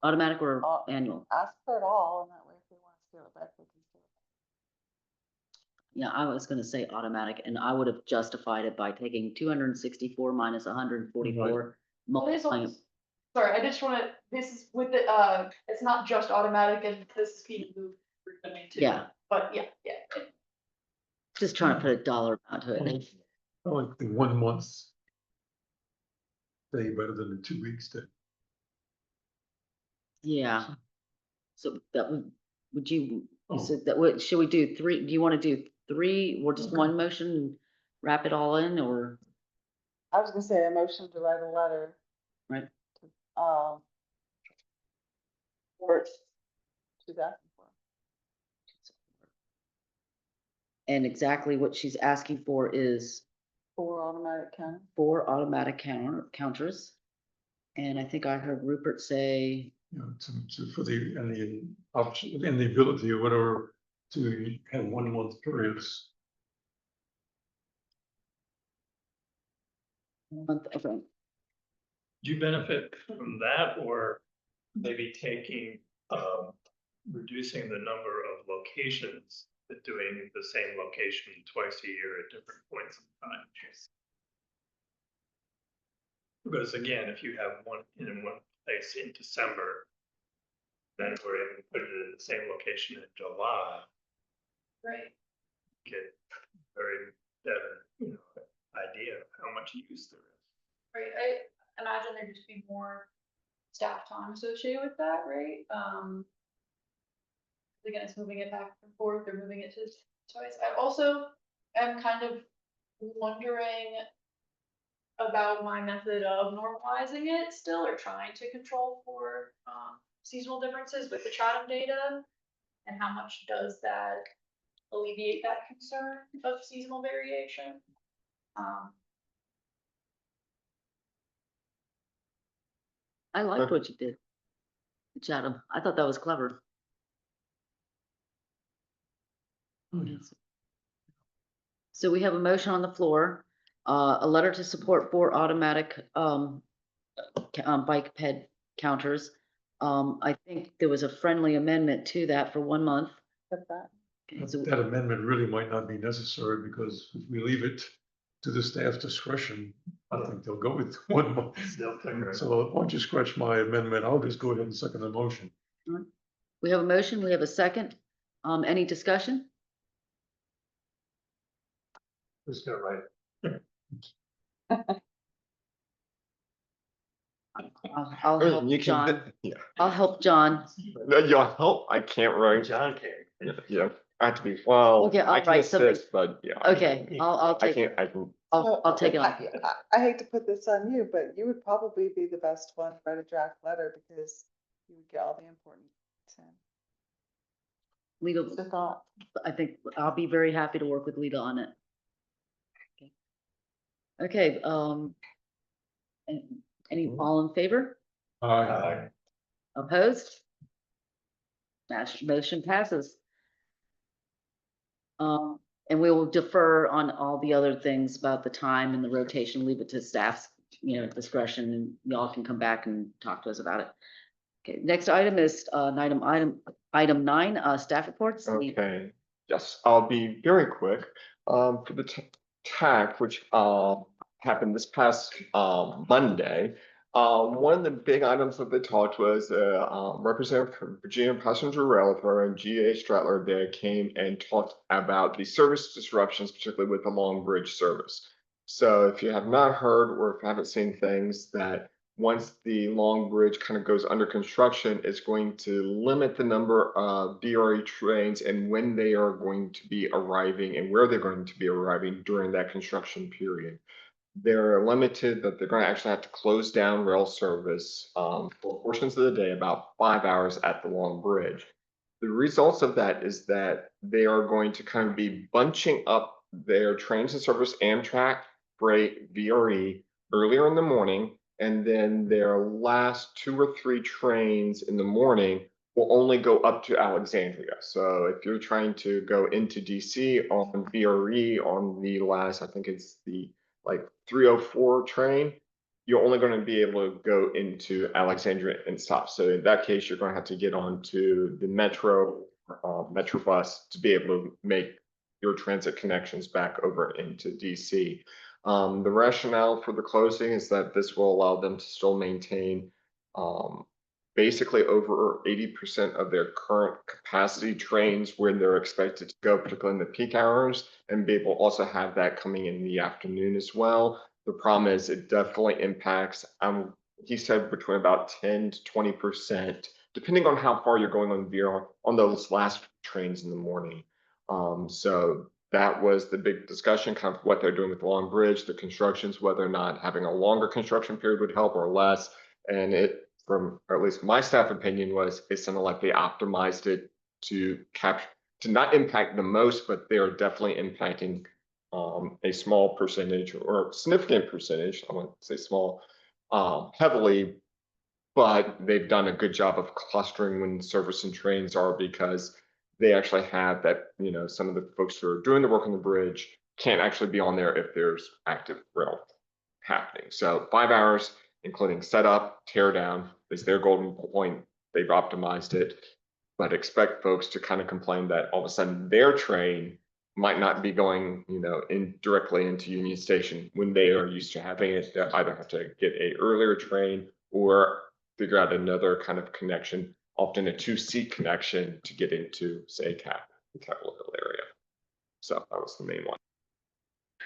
Automatic or annual? Ask for it all, and that way if they want to scale it back, they can scale it Yeah, I was gonna say automatic, and I would have justified it by taking 264 minus 144. Well, this multiplying it. is- Sorry, I just wanna, this is with the, it's not just automatic and this is being moved. Too. Yeah, But yeah. just trying to put a dollar amount to it. I like the 1 month stay better than the 2 weeks stay. Yeah. So that would you, Oh. so that would, should we do three? Do you want to do three or just Okay. one motion and wrap it all in, or? I was gonna say a motion to write a letter. Right. For 2004. And exactly what she's asking for is 4 automatic counter. 4 automatic counters. And I think I heard Rupert say, For the option and the ability or whatever to have 1 month periods. month, okay, Do you benefit from that or maybe taking, reducing the number of locations, but doing the same location twice a year at different points in time? Because again, if you have one in one place in December, then we're able to put it in the same location in July, Right. get very better, idea of how much use there is. Right, I imagine there'd just be more staff time associated with that, right? Again, it's moving it back and forth, they're moving it to twice. I also am kind of wondering about my method of normalizing it still, or trying to control for seasonal differences with the Chatham data, and how much does that alleviate that concern of seasonal variation? I liked what you did. Chatham, I thought that was clever. So we have a motion on the floor, a letter to support 4 automatic bike ped counters. I think there was a friendly amendment to that for 1 month. Got that. Okay, so That amendment really might not be necessary because if we leave it to the staff's discretion, I think they'll go with 1 month. They'll figure it out. So why don't you scratch my amendment? I'll just go ahead and second the motion. we have a motion, we have a second. Any discussion? Who's gonna write it? I'll help You can, John. yeah. I'll help John. No, you'll help. I can't write. John can. Yeah, I have to be, well, Okay, I'll I can write something. assist, but yeah. Okay, I'll I take, can't, I can, I'll take it on. I hate to put this on you, but you would probably be the best one to write a draft letter because you would get all the important Legal, The thought. I think I'll be very happy to work with Lita on it. Okay, all in favor? Opposed? Motion passes. And we will defer on all the other things about the time and the rotation, leave it to staff's, discretion, and y'all can come back and talk to us about it. Okay, next item is, item 9, staff reports. Okay, yes, I'll be very quick. For the TAC, which happened this past Monday, one of the big items that they talked was Representative from Virginia Passenger Rail Authority, G.A. Stratler, they came and talked about the service disruptions, particularly with the Long Bridge service. So if you have not heard or if you haven't seen things, that once the Long Bridge kind of goes under construction, it's going to limit the number of BRE trains and when they are going to be arriving and where they're going to be arriving during that construction period. They're limited that they're going to actually have to close down rail service for portions of the day, about 5 hours at the Long Bridge. The results of that is that they are going to kind of be bunching up their trains and service Amtrak, freight, VRE earlier in the morning, and then their last 2 or 3 trains in the morning will only go up to Alexandria. So if you're trying to go into DC on VRE on the last, I think it's the 304 train, you're only going to be able to go into Alexandria and stop. So in that case, you're going to have to get onto the metro bus to be able to make your transit connections back over into DC. The rationale for the closing is that this will allow them to still maintain basically over 80% of their current capacity trains when they're expected to go, particularly in the peak hours, and be able to also have that coming in the afternoon as well. The problem is it definitely impacts, he said between about 10 to 20%, depending on how far you're going on VR on those last trains in the morning. So that was the big discussion, kind of what they're doing with the Long Bridge, the constructions, whether or not having a longer construction period would help or less. And it, from, or at least my staff opinion was, it sounded like they optimized it to capture, to not impact the most, but they are definitely impacting a small percentage or significant percentage. I won't say small, heavily, but they've done a good job of clustering when service and trains are, because they actually have that, some of the folks who are doing the work on the bridge can't actually be on there if there's active rail happening. So 5 hours, including setup, tear down, is their golden point. They've optimized it, but expect folks to kind of complain that all of a sudden their train might not be going, in directly into Union Station when they are used to having it. They either have to get a earlier train or figure out another kind of connection, often a 2-seat connection to get into, say, Capitol Hill area. So that was the main one.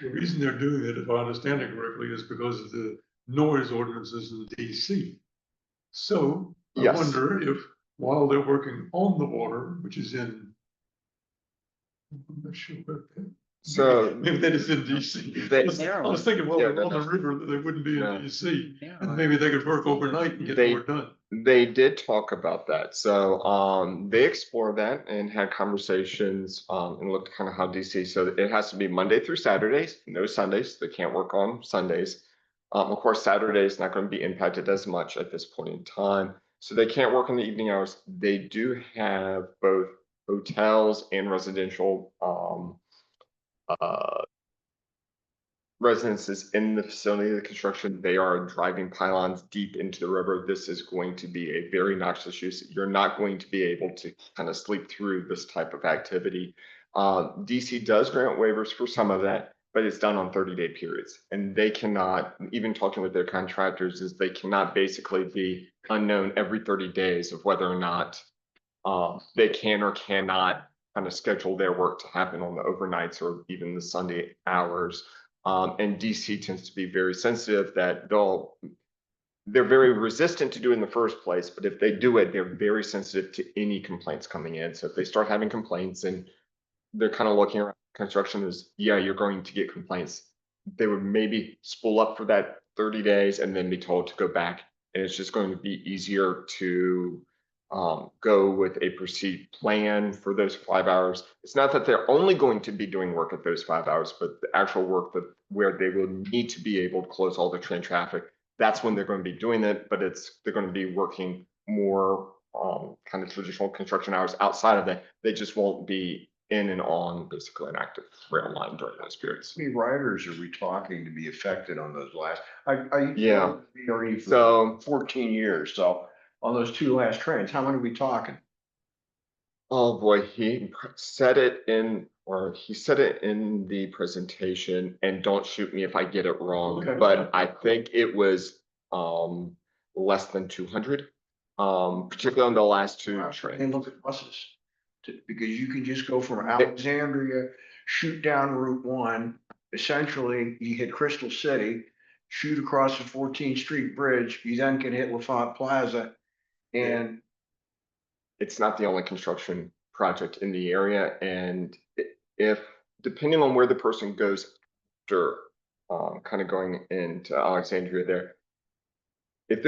The reason they're doing it, if I understand it correctly, is because of the noise ordinances in DC. So I Yes. wonder if while they're working on the water, which is in, I'm not sure where So maybe that is in DC. I was thinking, well, they're on the river, that they wouldn't be in DC, and maybe they could work overnight and get more done. They did talk about that. So they explored that and had conversations and looked kind of how DC, so it has to be Monday through Saturdays, no Sundays. They can't work on Sundays. Of course, Saturday is not going to be impacted as much at this point in time. So they can't work in the evening hours. They do have both hotels and residential residences in the facility. The construction, they are driving pylons deep into the river. This is going to be a very noxious use. You're not going to be able to kind of sleep through this type of activity. DC does grant waivers for some of that, but it's done on 30-day periods. And they cannot, even talking with their contractors, is they cannot basically be unknown every 30 days of whether or not they can or cannot kind of schedule their work to happen on the overnights or even the Sunday hours. And DC tends to be very sensitive that they're very resistant to do it in the first place, but if they do it, they're very sensitive to any complaints coming in. So if they start having complaints and they're kind of looking around construction as, yeah, you're going to get complaints, they would maybe spool up for that 30 days and then be told to go back. And it's just going to be easier to go with a proceed plan for those 5 hours. It's not that they're only going to be doing work at those 5 hours, but the actual work that where they will need to be able to close all the train traffic. That's when they're going to be doing it, but they're going to be working more kind of traditional construction hours outside of that. They just won't be in and on basically an active rail line during those periods. How many riders are we talking to be affected on those last? I Yeah. VRE for So 14 years, so on those 2 last trains, how many are we talking? oh boy, he said it in the presentation, and don't shoot me if I get it wrong, Okay. but I think it was less than 200, particularly on the last 2 And trains. look at buses, because you can just go from Alexandria, shoot down Route 1, essentially you hit Crystal City, shoot across the 14th Street Bridge, you then can hit LaFont Plaza. And It's not the only construction project in the area, and if, depending on where the person goes after, kind of going into Alexandria there, if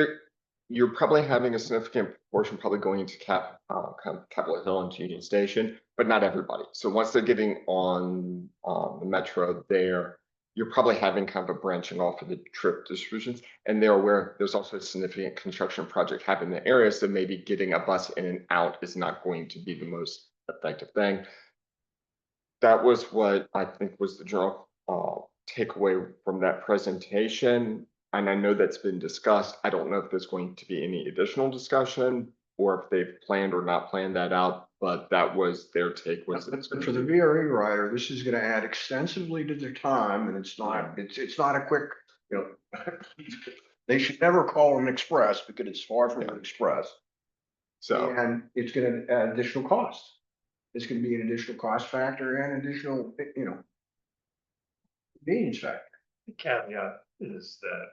you're probably having a significant portion probably going into kind of Capitol Hill and Union Station, but not everybody. So once they're getting on the metro there, you're probably having kind of a branching off of the trip distributions, and they're aware there's also a significant construction project happening in the area, so maybe getting a bus in and out is not going to be the most effective thing. That was what I think was the general takeaway from that presentation. And I know that's been discussed. I don't know if there's going to be any additional discussion or if they've planned or not planned that out, but that was their take. Was for the VRE rider, this is gonna add extensively to their time, and it's not a quick, you know. They should never call it an express because it's far from an express, so and it's gonna add additional cost. It's gonna be an additional cost factor and additional, you know, convenience factor. The caveat is that.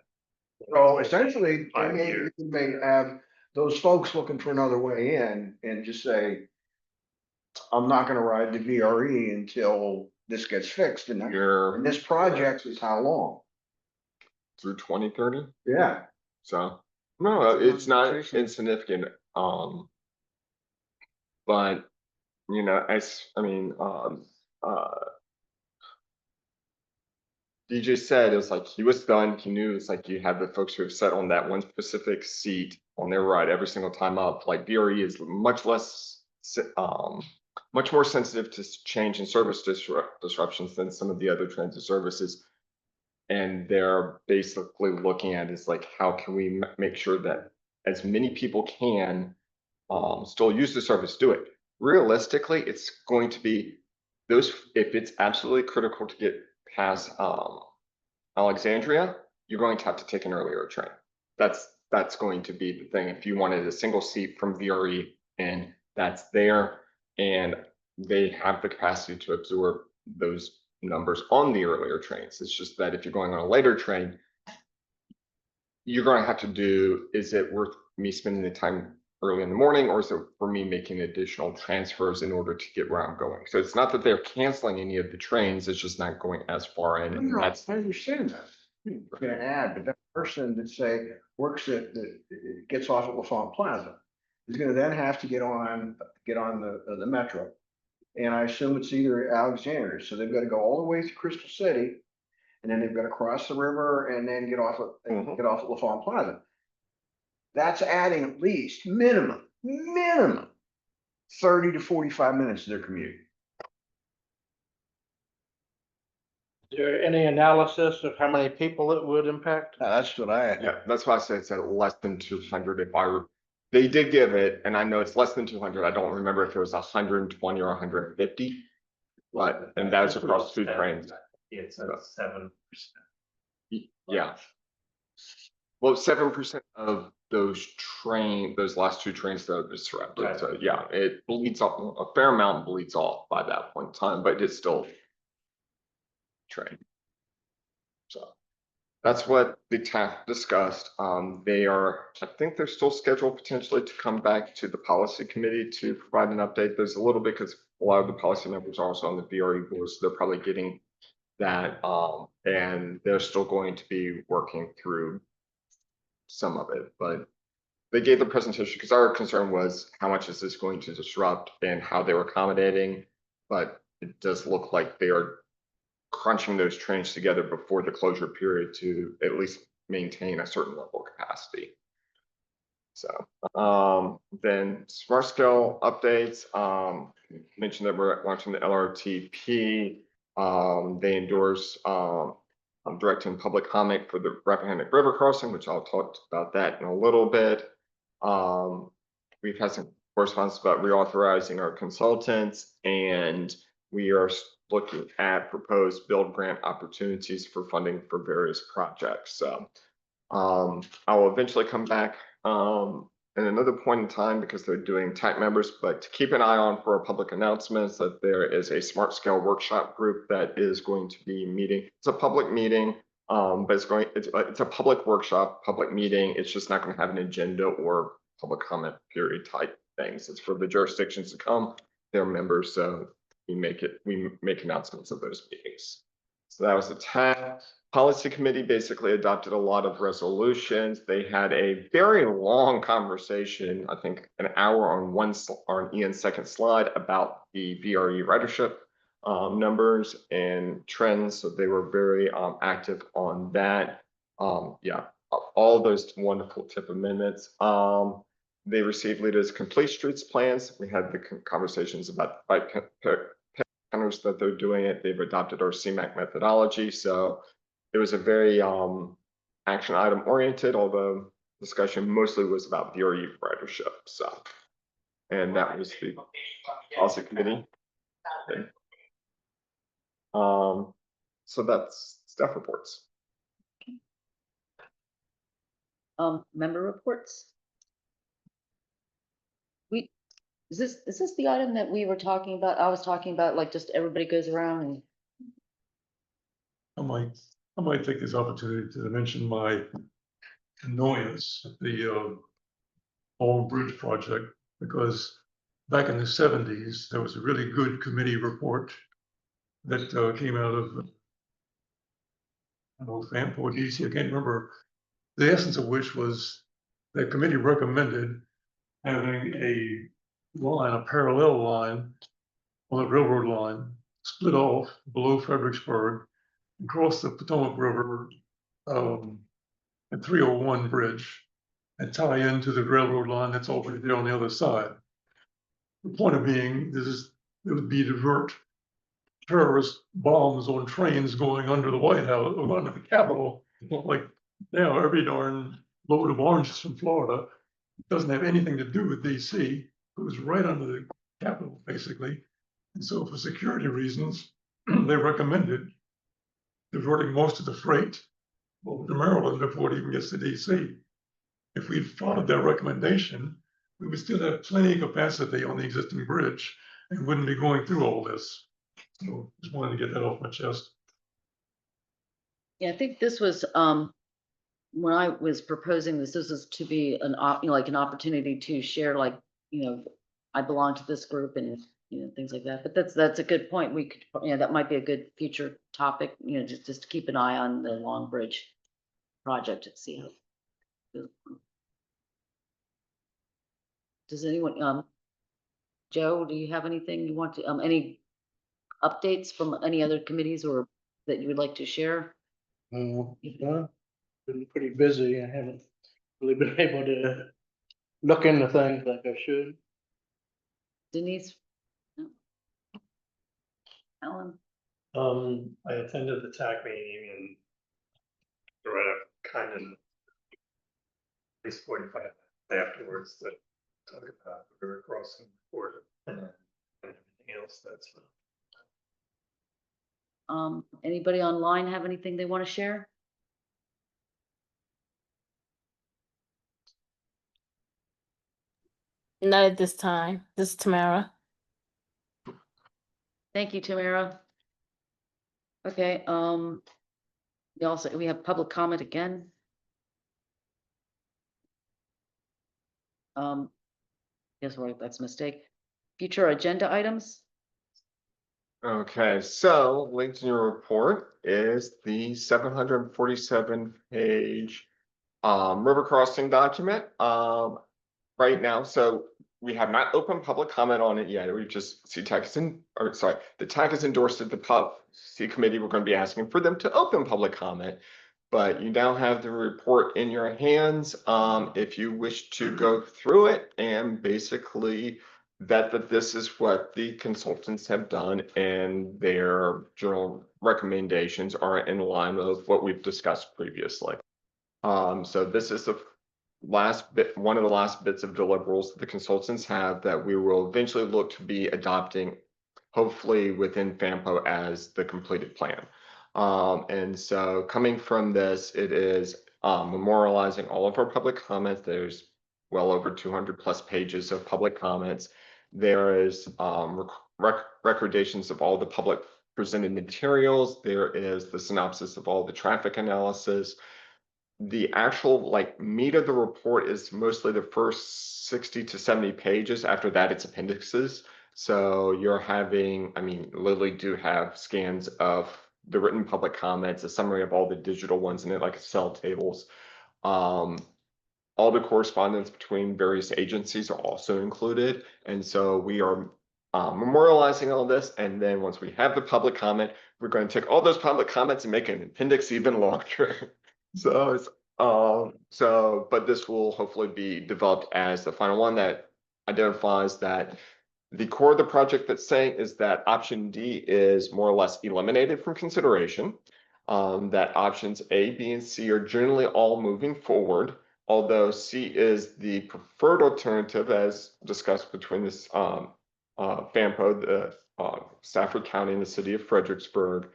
So essentially, 5 years. you may have those folks looking for another way in and just say, I'm not gonna ride the VRE until this gets fixed. And you're this project is how long? through 2030. Yeah. So no, That's a it's not limitation. insignificant. But you know, DJ said it was like he was done. He knew it's like you have the folks who have sat on that one specific seat on their ride every single time up. Like VRE is much more sensitive to change in service disruptions than some of the other transit services. And they're basically looking at is like, how can we make sure that as many people can still use the service, do it. Realistically, it's going to be those, if it's absolutely critical to get past Alexandria, you're going to have to take an earlier train. That's going to be the thing. If you wanted a single seat from VRE and that's there, and they have the capacity to absorb those numbers on the earlier trains. It's just that if you're going on a later train, you're going to have to do, is it worth me spending the time early in the morning, or is it for me making additional transfers in order to get where I'm going? So it's not that they're canceling any of the trains, it's just not going as far in. And that's, I understand that. We're gonna add, but that person that say works that gets off at LaFont Plaza is gonna then have to get on the metro. And I assume it's either Alexandria, so they've got to go all the way to Crystal City, and then they've got to cross the river and then get off at LaFont Plaza. That's adding at least minimum 30 to 45 minutes to their commute. Is there any analysis of how many people it would impact? That's what I had. yeah, that's why I said it's at less than 200. They did give it, and I know it's less than 200. I don't remember if it was 120 or 150, but, and that's across 2 trains. It's a 7%. Yeah. Well, 7% of those last 2 trains that are disrupted. Right. So yeah, it bleeds off, a fair amount bleeds off by that point in time, but it's still train. So that's what the TAC discussed. I think they're still scheduled potentially to come back to the policy committee to provide an update. There's a little bit because a lot of the policy members are also on the VRE board, so they're probably getting that, and they're still going to be working through some of it, but they gave the presentation because our concern was how much is this going to disrupt and how they were accommodating. But it does look like they are crunching those trains together before the closure period to at least maintain a certain level of capacity. So then smart scale updates, mentioned that we're launching the LRTP. They endorse directing public comment for the Rappahannock River crossing, which I'll talk about that in a little bit. We've had some correspondence about reauthorizing our consultants, and we are looking at proposed build grant opportunities for funding for various projects. So I will eventually come back at another point in time because they're doing TAC members, but to keep an eye on for public announcements that there is a smart scale workshop group that is going to be meeting. It's a public meeting, but it's a public workshop, public meeting. It's just not going to have an agenda or public comment period type things. It's for the jurisdictions to come, their members. So we make announcements of those meetings. So that was the TAC. Policy committee basically adopted a lot of resolutions. They had a very long conversation, I think an hour on Ian's second slide about the VRE ridership numbers and trends. So they were very active on that. Yeah, all those wonderful TIP amendments. They received leaders complete streets plans. We had the conversations about bike counters that they're doing it. They've adopted our CMAC methodology. So it was a very action item oriented, although discussion mostly was about VRE ridership. So, and that was the policy committee. Okay. So that's staff reports. Member reports. Is this the item that we were talking about? I was talking about, like, just everybody goes around and. I might take this opportunity to mention my annoyance at the Long Bridge project, because back in the 70s, there was a really good committee report that came out of FAMPO, DC, I can't remember, the essence of which was the committee recommended having a line, a parallel line on the railroad line, split off below Fredericksburg, and cross the Potomac River and 301 bridge and tie into the railroad line that's already there on the other side. The point of being, it would be divert terrorist bombs on trains going under the White House or under the Capitol. Like now, every darn load of oranges from Florida doesn't have anything to do with DC. It was right under the Capitol, basically. And so for security reasons, they recommended diverting most of the freight over to Maryland before it even gets to DC. If we'd followed their recommendation, we would still have plenty of capacity on the existing bridge and wouldn't be going through all this. So just wanted to get that off my chest. Yeah, I think this was, when I was proposing this was to be like an opportunity to share, like, I belong to this group and, things like that. But that's a good point. We could, that might be a good future topic, just to keep an eye on the Long Bridge project and see how. Does anyone, Joe, do you have anything you want to, any updates from any other committees or that you would like to share? Yeah, been pretty busy. I haven't really been able to look into things like I should. Denise? No. Alan? I attended the TAC meeting and read a kind of at least 45 afterwards that talk about the river crossing report and everything else that's. Anybody online have anything they want to share? Not at this time. This is Tamara. Thank you, Tamara. Okay, we have public comment again. Yes, right, that's a mistake. Future agenda items? Okay, so linked in your report is the 747 page River crossing document, right now, so we have not opened public comment on it yet. We just, CTAC is in, or sorry, the TAC has endorsed it, the policy committee, we're gonna be asking for them to open public comment. But you now have the report in your hands, if you wish to go through it and basically vet that this is what the consultants have done and their general recommendations are in line with what we've discussed previously. So this is the last bit, one of the last bits of deliverables that the consultants have that we will eventually look to be adopting, hopefully within FAMPO as the completed plan. And so coming from this, it is memorializing all of our public comments. There's well over 200 plus pages of public comments. There is recordations of all the public presented materials. There is the synopsis of all the traffic analysis. The actual like meat of the report is mostly the first 60 to 70 pages. After that, it's appendixes. So you're having, I mean, literally do have scans of the written public comments, a summary of all the digital ones in it, like Excel tables. All the correspondence between various agencies are also included. And so we are memorializing all this. And then once we have the public comment, we're going to take all those public comments and make an appendix even longer. So it's but this will hopefully be developed as the final one that identifies that the core of the project that's saying is that option D is more or less eliminated from consideration. That options A, B, and C are generally all moving forward, although C is the preferred alternative as discussed between this FAMPO, the Stafford County and the city of Fredericksburg.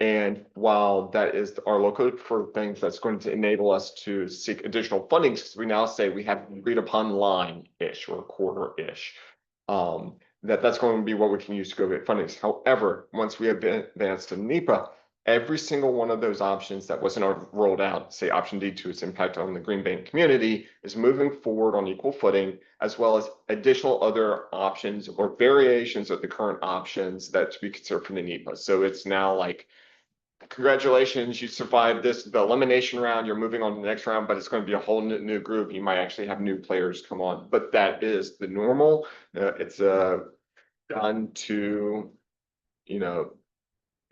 And while that is our local for things that's going to enable us to seek additional funding, because we now say we have agreed upon line-ish or quarter-ish, that's going to be what we can use to go get funding. However, once we have advanced to NEPA, every single one of those options that wasn't rolled out, say option D to its impact on the Green Bank community, is moving forward on equal footing, as well as additional other options or variations of the current options that to be considered for the NEPA. So it's now like, congratulations, you survived this, the elimination round, you're moving on to the next round, but it's going to be a whole new group. You might actually have new players come on, but that is the normal. It's done to, you know,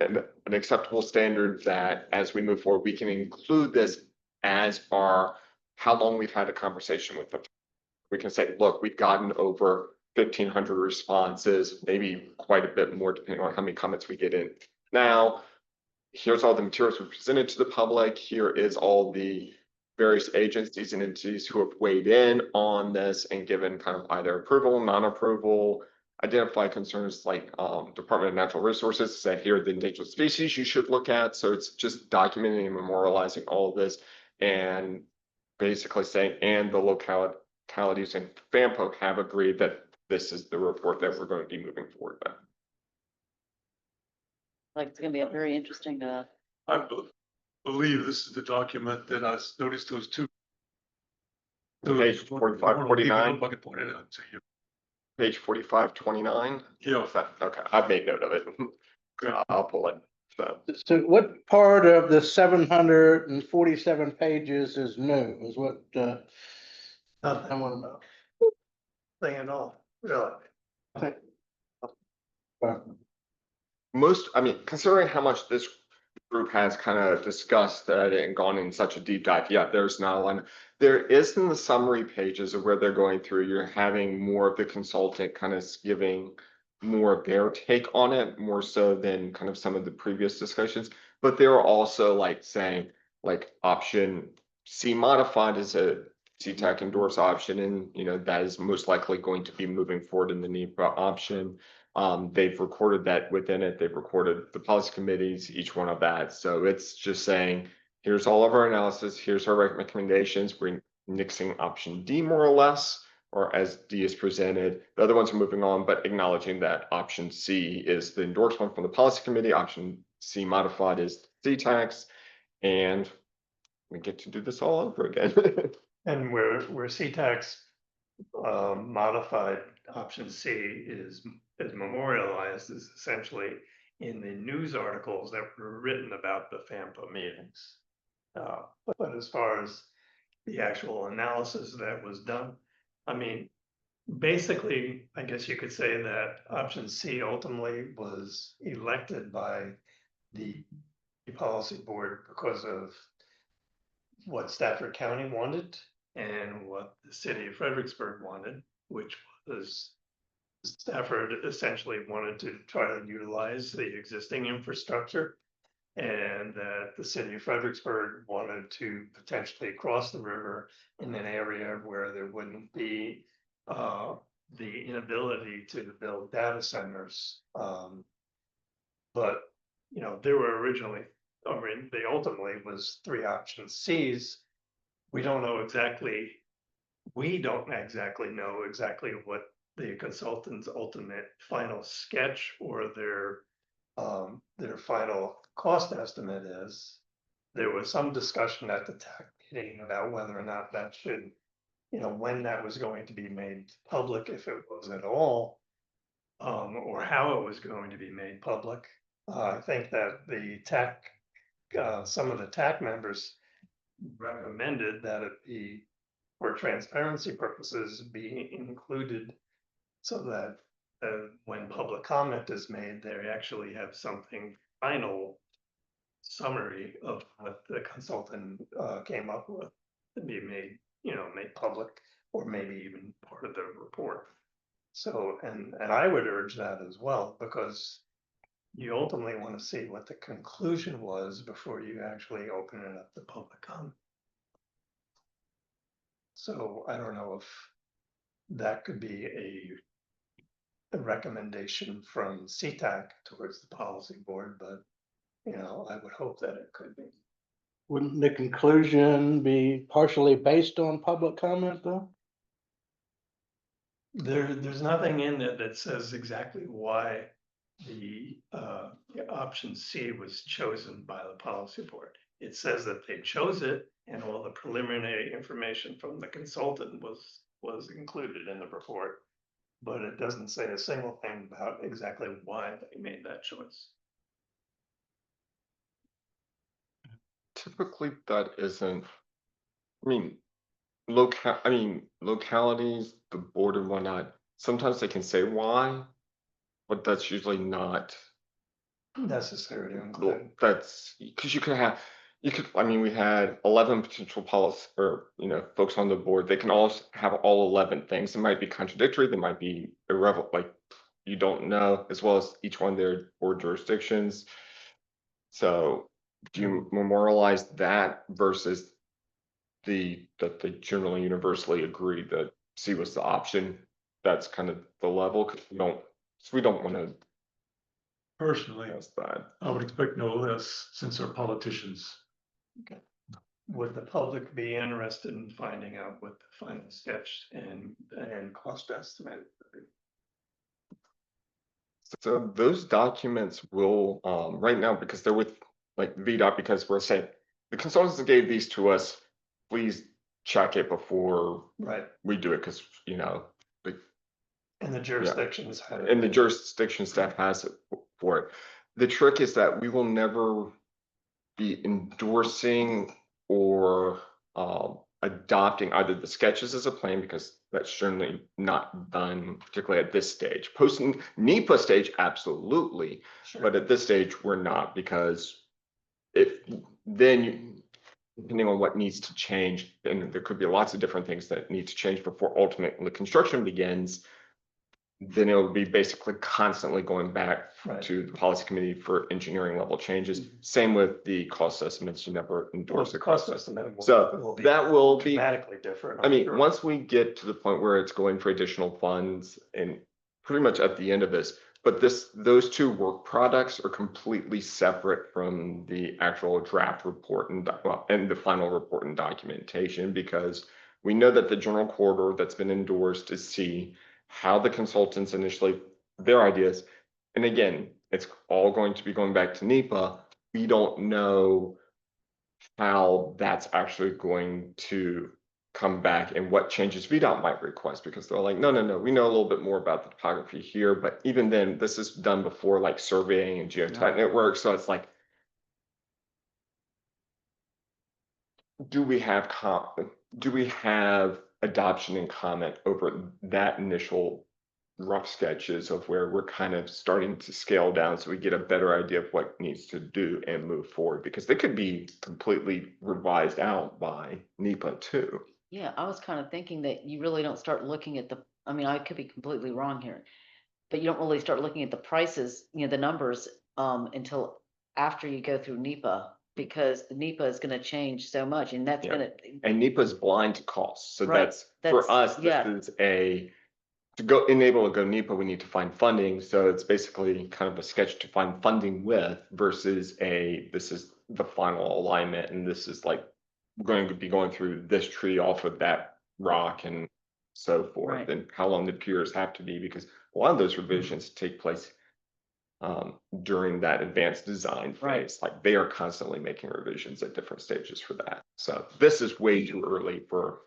an acceptable standard that as we move forward, we can include this as our, how long we've had a conversation with them. We can say, look, we've gotten over 1,500 responses, maybe quite a bit more depending on how many comments we get in. Now, here's all the materials we presented to the public. Here is all the various agencies and entities who have weighed in on this and given kind of either approval, non-approval, identify concerns like Department of Natural Resources said here are the endangered species you should look at. So it's just documenting and memorializing all of this and basically saying, and the localities and FAMPO have agreed that this is the report that we're going to be moving forward with. Like, it's gonna be a very interesting, I believe this is the document that I noticed those two. Page 45, 49. I can point it out to you. Page 45, 29. Yeah. Is that, okay, I've made note of it. I'll pull it. So what part of the 747 pages is new is what, I Nothing, want to know. thing at all, really. Most, I mean, considering how much this group has kind of discussed and gone in such a deep dive, yeah, there's not a line. There is in the summary pages of where they're going through, you're having more of the consultant kind of giving more of their take on it, more so than kind of some of the previous discussions. But they're also like saying, like option C modified is a CTAC endorsed option, and you know that is most likely going to be moving forward in the NEPA option. They've recorded that within it. They've recorded the policy committees, each one of that. So it's just saying, here's all of our analysis. Here's our recommendations. We're nixing option D more or less, or as D is presented. The other ones are moving on, but acknowledging that option C is the endorsement from the policy committee. Option C modified is CTACs, and we get to do this all over again. And where CTAC's modified option C is memorialized is essentially in the news articles that were written about the FAMPO meetings. But as far as the actual analysis that was done. I mean, basically, I guess you could say that option C ultimately was elected by the policy board because of what Stafford County wanted and what the city of Fredericksburg wanted, which was Stafford essentially wanted to try to utilize the existing infrastructure. And that the city of Fredericksburg wanted to potentially cross the river in an area where there wouldn't be the inability to build data centers. But, you know, there were originally, I mean, they ultimately was 3 options Cs. We don't know exactly know exactly what the consultant's ultimate final sketch or their final cost estimate is. There was some discussion at the TAC meeting about whether or not that should, you know, when that was going to be made public, if it was at all, or how it was going to be made public. I think that the TAC, some of the TAC members recommended that it be, for transparency purposes, be included so that when public comment is made, they actually have something final summary of what the consultant came up with to be made, you know, made public, or maybe even part of the report. So, and I would urge that as well, because you ultimately want to see what the conclusion was before you actually open it up to public comment. So I don't know if that could be a recommendation from CTAC towards the policy board, but you know, I would hope that it could be. Wouldn't the conclusion be partially based on public comment though? There's nothing in it that says exactly why the option C was chosen by the policy board. It says that they chose it and all the preliminary information from the consultant was included in the report. But it doesn't say a single thing about exactly why they made that choice. Typically, that isn't, I mean, localities, the board and whatnot, sometimes they can say why, but that's usually not, Necessary to include. that's, because I mean, we had 11 potential policy, or, you know, folks on the board, they can all have all 11 things. It might be contradictory, they might be irrelevant, like, you don't know, as well as each one of their board jurisdictions. So do you memorialize that versus that they generally universally agree that C was the option? That's kind of the level, because we don't want to. Personally, That's bad. I would expect no less since they're politicians. Would the public be interested in finding out what the final sketch and cost estimate? So those documents will, right now, because they're with like VDOT, because we're saying the consultants that gave these to us, please check it before Right, we do it, because, you know, and the jurisdictions have. and the jurisdiction staff has it for it. The trick is that we will never be endorsing or adopting either the sketches as a plan, because that's certainly not done, particularly at this stage. Post NEPA stage, absolutely, Sure. but at this stage we're not, because if then depending on what needs to change, and there could be lots of different things that need to change before ultimately construction begins, then it'll be basically constantly going back Right. to the policy committee for engineering level changes. Same with the cost estimates, you never endorse the cost estimate. So that will be dramatically different. I mean, once we get to the point where it's going for additional funds and pretty much at the end of this, but those two work products are completely separate from the actual draft report and the final report and documentation, because we know that the general corridor that's been endorsed is C, how the consultants initially, their ideas. And again, it's all going to be going back to NEPA. We don't know how that's actually going to come back and what changes VDOT might request, because they're like, no, we know a little bit more about the topography here, but even then, this is done before like surveying and geotechnical work. So it's like, do we have do we have adoption and comment over that initial rough sketches of where we're kind of starting to scale down so we get a better idea of what needs to do and move forward? Because they could be completely revised out by NEPA too. Yeah, I was kind of thinking that you really don't start looking at the, I mean, I could be completely wrong here. But you don't really start looking at the prices, the numbers, until after you go through NEPA. Because the NEPA is gonna change so much and that's Yeah. gonna, And NEPA is blind to costs. So Right, that's, for that's- us, yeah. this is to go enable to go NEPA, we need to find funding. So it's basically kind of a sketch to find funding with versus this is the final alignment. And this is like, we're going to be going through this tree off of that rock and so forth. Right. And how long the piers have to be, because a lot of those revisions take place during that advanced design Right. phase. Like they are constantly making revisions at different stages for that. So this is way too early for,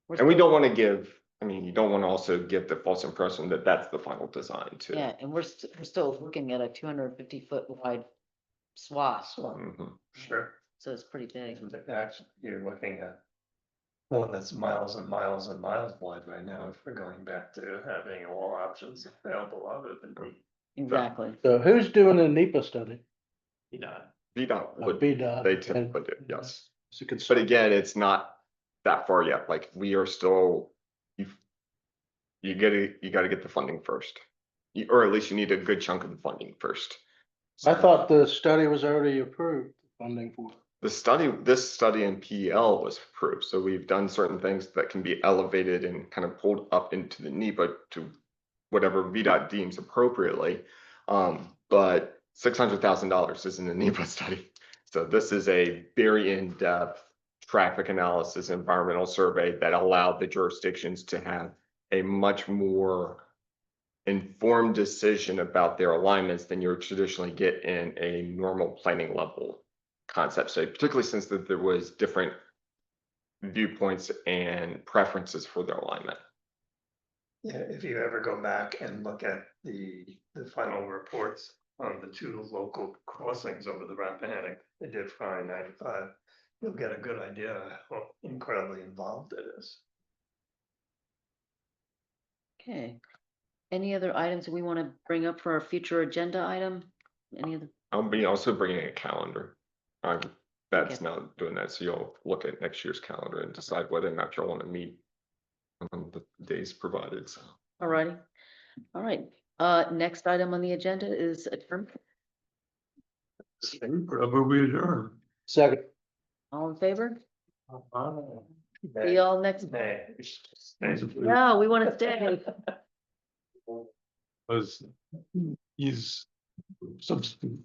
we're and we still- don't want to give, I mean, you don't want to also give the false impression that that's the final design too. Yeah, and we're still looking at a 250-foot wide swath, Mhm. Sure. so it's pretty big. Actually, you're looking at one that's miles and miles and miles wide right now, if we're going back to having all options available other than Exactly. So who's doing the NEPA study? VDOT would, VDOT. they typically do, yes. It's a But consultant. again, it's not that far yet. Like we are still, you gotta get the funding first. Or at least you need a good chunk of the funding first. I thought the study was already approved, funding for it. This study in PL was approved, so we've done certain things that can be elevated and kind of pulled up into the NEPA to whatever VDOT deems appropriately. But $600,000 isn't a NEPA study. So this is a very in-depth traffic analysis, environmental survey that allowed the jurisdictions to have a much more informed decision about their alignments than you would traditionally get in a normal planning level concept. So particularly since that there was different viewpoints and preferences for their alignment. Yeah, if you ever go back and look at the final reports on the two local crossings over the Rappahannock, they did for I-95, you'll get a good idea how incredibly involved it is. Okay. Any other items we want to bring up for our future agenda item? Any of the, I'll be also bringing a calendar. That's Okay. now doing that, so you'll look at next year's calendar and decide whether or not you'll want to meet on the days provided, so. all righty. All right. Next item on the agenda is adjournment. Wherever we adjourn. Second. All in favor? See Nay, y'all next. nay. No, we want to stay. Was he's substitute